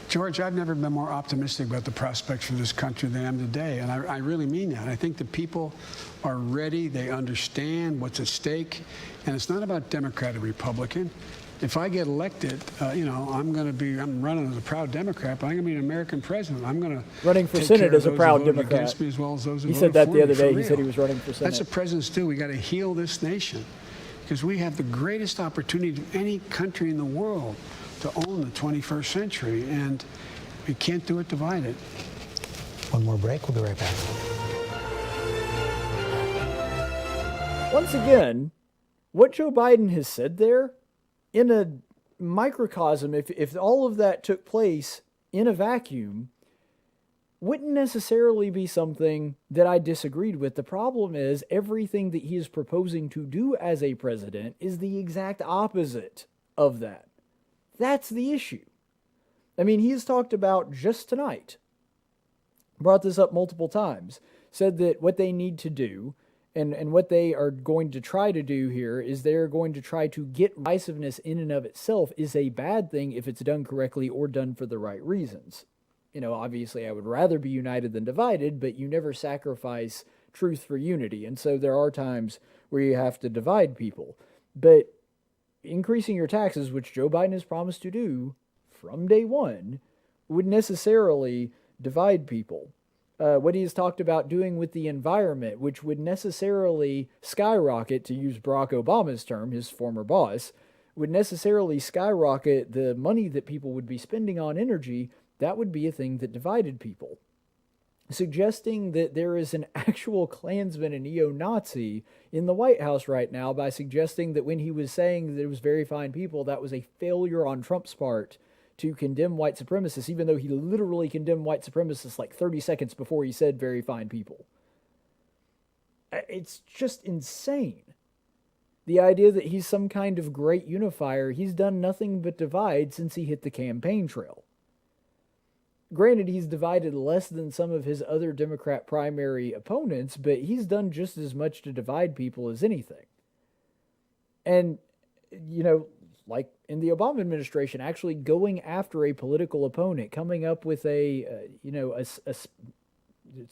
George, I've never been more optimistic about the prospects for this country than I am today, and I really mean that. I think the people are ready. They understand what's at stake, and it's not about Democrat or Republican. If I get elected, I'm running as a proud Democrat, but I'm going to be an American president. I'm going to running for Senate as a proud Democrat. Against me as well as those who he said voted that for the other me, day. for He said real. he was running for Senate. That's what presidents do. We got to heal this nation because we have the greatest opportunity of any country in the world to own the 21st century, and we can't do it divided. One more break. We'll be right back. Once again, what Joe Biden has said there, in a microcosm, if all of that took place in a vacuum, wouldn't necessarily be something that I disagreed with. The problem is everything that he is proposing to do as a president is the exact opposite of that. That's the issue. I mean, he's talked about just tonight, brought this up multiple times, said that what they need to do and what they are going to try to do here is they're going to try to get divisiveness in and of itself is a bad thing if it's done correctly or done for the right reasons. You know, obviously I would rather be united than divided, but you never sacrifice truth for unity. And so there are times where you have to divide people. But increasing your taxes, which Joe Biden has promised to do from day one, would necessarily divide people. What he has talked about doing with the environment, which would necessarily skyrocket, to use Barack Obama's term, his former boss, would necessarily skyrocket the money that people would be spending on energy. That would be a thing that divided people. Suggesting that there is an actual Klansman and neo-Nazi in the White House right now by suggesting that when he was saying that it was very fine people, that was a failure on Trump's part to condemn white supremacists, even though he literally condemned white supremacists like 30 seconds before he said very fine people. It's just insane. The idea that he's some kind of great unifier, he's done nothing but divide since he hit the campaign trail. Granted, he's divided less than some of his other Democrat primary opponents, but he's done just as much to divide people as anything. And, you know, like in the Obama administration, actually going after a political opponent, coming up with it's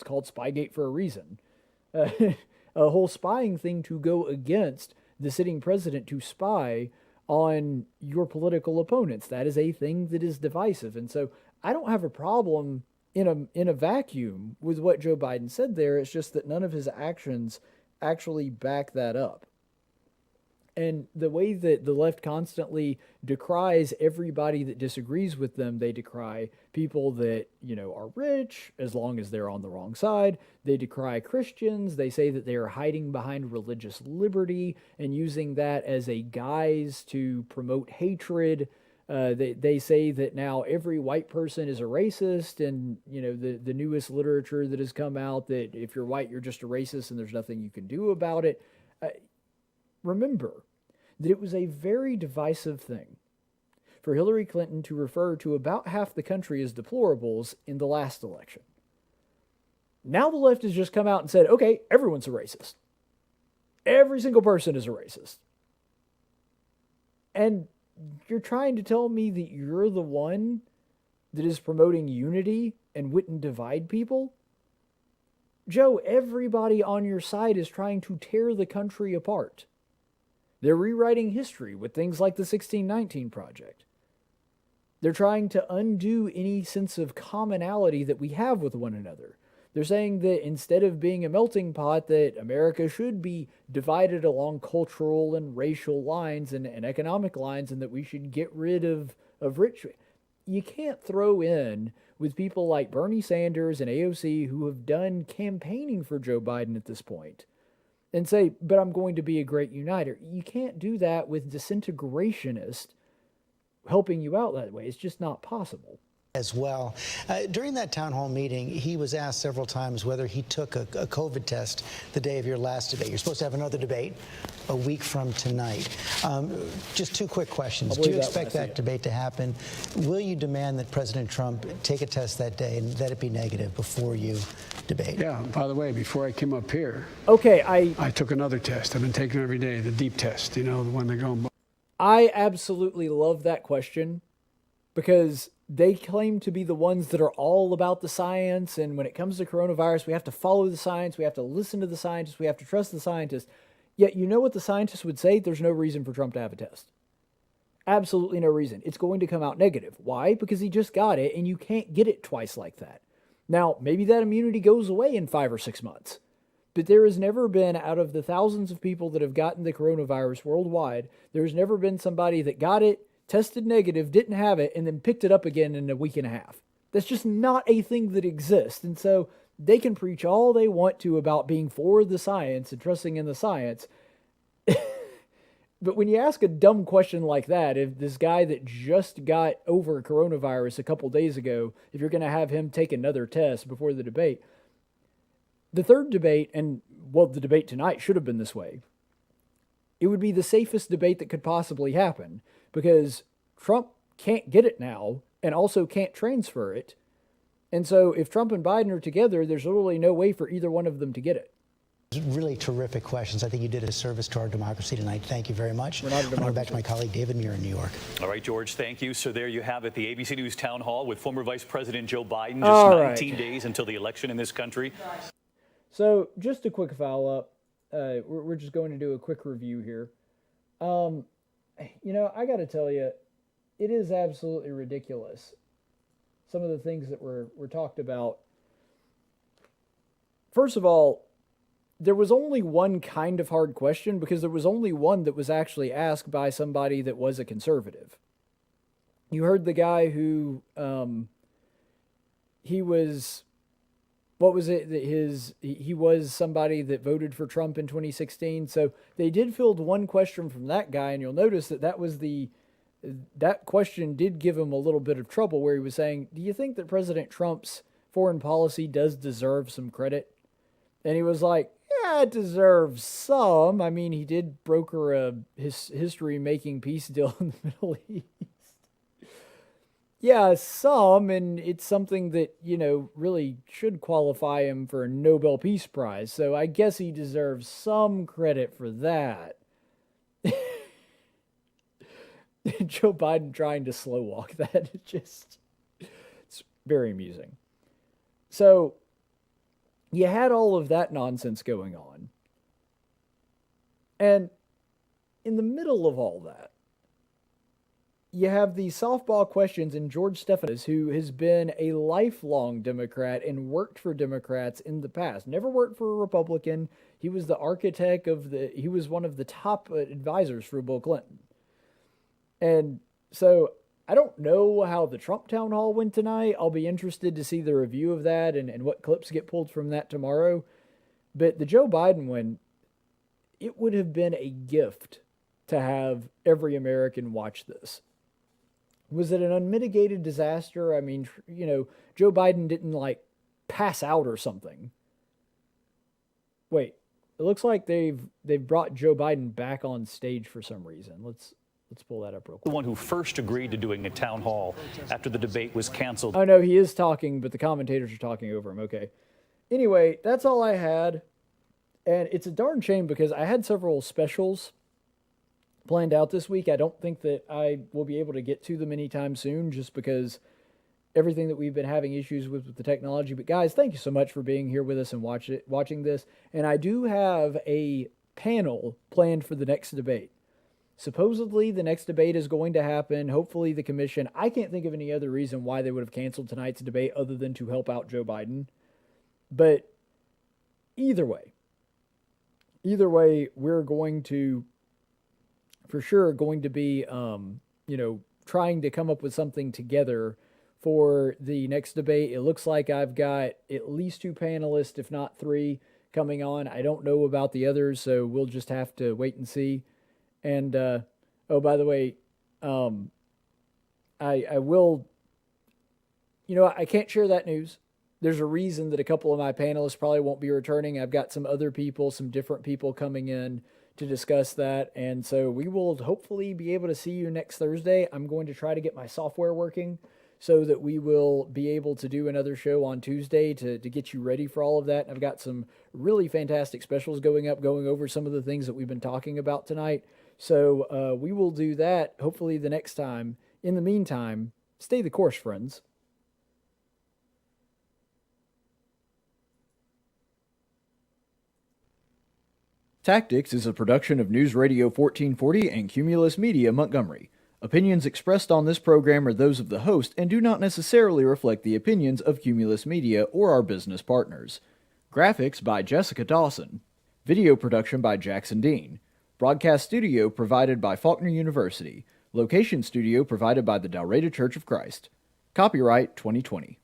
called Spygate for a reason, a whole spying thing to go against the sitting president to spy on your political opponents. That is a thing that is divisive. And so I don't have a problem in a vacuum with what Joe Biden said there. It's just that none of his actions actually back that up. And the way that the left constantly decries everybody that disagrees with them, they decry people that, are rich as long as they're on the wrong side. They decry Christians. They say that they are hiding behind religious liberty and using that as a guise to promote hatred. They say that now every white person is a racist, and the newest literature that has come out that if you're white, you're just a racist and there's nothing you can do about it. Remember that it was a very divisive thing for Hillary Clinton to refer to about half the country as deplorables in the last election. Now the left has just come out and said, okay, everyone's a racist. Every single person is a racist. And you're trying to tell me that you're the one that is promoting unity and wouldn't divide people? Joe, everybody on your side is trying to tear the country apart. They're rewriting history with things like the 1619 Project. They're trying to undo any sense of commonality that we have with one another. They're saying that instead of being a melting pot, that America should be divided along cultural and racial lines and economic lines, and that we should get rid of rich. You can't throw in with people like Bernie Sanders and AOC who have done campaigning for Joe Biden at this point and say, but I'm going to be a great uniter. You can't do that with disintegrationists helping you out that way. It's just not possible. As well. During that town hall meeting, he was asked several times whether he took a COVID test the day of your last debate. You're supposed to have another debate a week from tonight. Just two quick questions. Do you expect that debate to happen? Will you demand that President Trump take a test that day and let it be negative before you debate? Yeah, by the way, before I came up here, okay, I took another test. I've been taking it every day, the deep test, you know, the one they go. I absolutely love that question because they claim to be the ones that are all about the science. And when it comes to coronavirus, we have to follow the science. We have to listen to the scientists. We have to trust the scientists. Yet, you know what the scientists would say? There's no reason for Trump to have a test. Absolutely no reason. It's going to come out negative. Why? Because he just got it, and you can't get it twice like that. Now, maybe that immunity goes away in 5 or 6 months. But there has never been, out of the thousands of people that have gotten the coronavirus worldwide, there's never been somebody that got it, tested negative, didn't have it, and then picked it up again in a week and a half. That's just not a thing that exists. And so they can preach all they want to about being for the science and trusting in the science. But when you ask a dumb question like that, if this guy that just got over coronavirus a couple days ago, if you're going to have him take another test before the debate, the third debate, and well, the debate tonight should have been this way. It would be the safest debate that could possibly happen because Trump can't get it now and also can't transfer it. And so if Trump and Biden are together, there's literally no way for either one of them to get it. Really terrific questions. I think you did a service to our democracy tonight. Thank you very much. We're going back to my colleague David Muir in New York. All right, George, thank you. So there you have it, the ABC News Town Hall with former Vice President Joe Biden. Just 19 days until the election in this country. So just a quick follow-up. We're just going to do a quick review here. You know, I got to tell you, it is absolutely ridiculous. Some of the things that were talked about. First of all, there was only one kind of hard question because there was only one that was actually asked by somebody that was a conservative. You heard the guy who, he was, what was it that he was somebody that voted for Trump in 2016. So they did field one question from that guy, and you'll notice that that question did give him a little bit of trouble where he was saying, do you think that President Trump's foreign policy does deserve some credit? And he was like, yeah, it deserves some. I mean, he did broker his history-making peace deal in the Middle East. Yeah, some, and it's something that, you know, really should qualify him for a Nobel Peace Prize. So I guess he deserves some credit for that. Joe Biden trying to slow walk that. It's very amusing. So you had all of that nonsense going on. And in the middle of all that, you have these softball questions, and George Stephanopoulos, who has been a lifelong Democrat and worked for Democrats in the past, never worked for a Republican. He was the architect he was one of the top advisors for Bill Clinton. And so I don't know how the Trump town hall went tonight. I'll be interested to see the review of that and what clips get pulled from that tomorrow. But the Joe Biden one, it would have been a gift to have every American watch this. Was it an unmitigated disaster? I mean, you know, Joe Biden didn't like pass out or something. Wait, it looks like they've brought Joe Biden back on stage for some reason. Let's pull that up real quick. The one who first agreed to doing a town hall after the debate was canceled. Oh, no, he is talking, but the commentators are talking over him. Okay. Anyway, that's all I had. And it's a darn shame because I had several specials planned out this week. I don't think that I will be able to get to them anytime soon just because everything that we've been having issues with the technology. But guys, thank you so much for being here with us and watching this. And I do have a panel planned for the next debate. Supposedly, the next debate is going to happen. Hopefully, the commission, I can't think of any other reason why they would have canceled tonight's debate other than to help out Joe Biden. But either way, we're going to, for sure, going to be, trying to come up with something together for the next debate. It looks like I've got at least 2 panelists, if not 3, coming on. I don't know about the others, so we'll just have to wait and see. And, by the way, I will, I can't share that news. There's a reason that a couple of my panelists probably won't be returning. I've got some other people, some different people coming in to discuss that. And so we will hopefully be able to see you next Thursday. I'm going to try to get my software working so that we will be able to do another show on Tuesday to get you ready for all of that. And I've got some really fantastic specials going over some of the things that we've been talking about tonight. So we will do that hopefully the next time. In the meantime, stay the course, friends. Tactics is a production of News Radio 1440 and Cumulus Media Montgomery. Opinions expressed on this program are those of the host and do not necessarily reflect the opinions of Cumulus Media or our business partners. Graphics by Jessica Dawson. Video production by Jackson Dean. Broadcast studio provided by Faulkner University. Location studio provided by the Dalraida Church of Christ. Copyright 2020.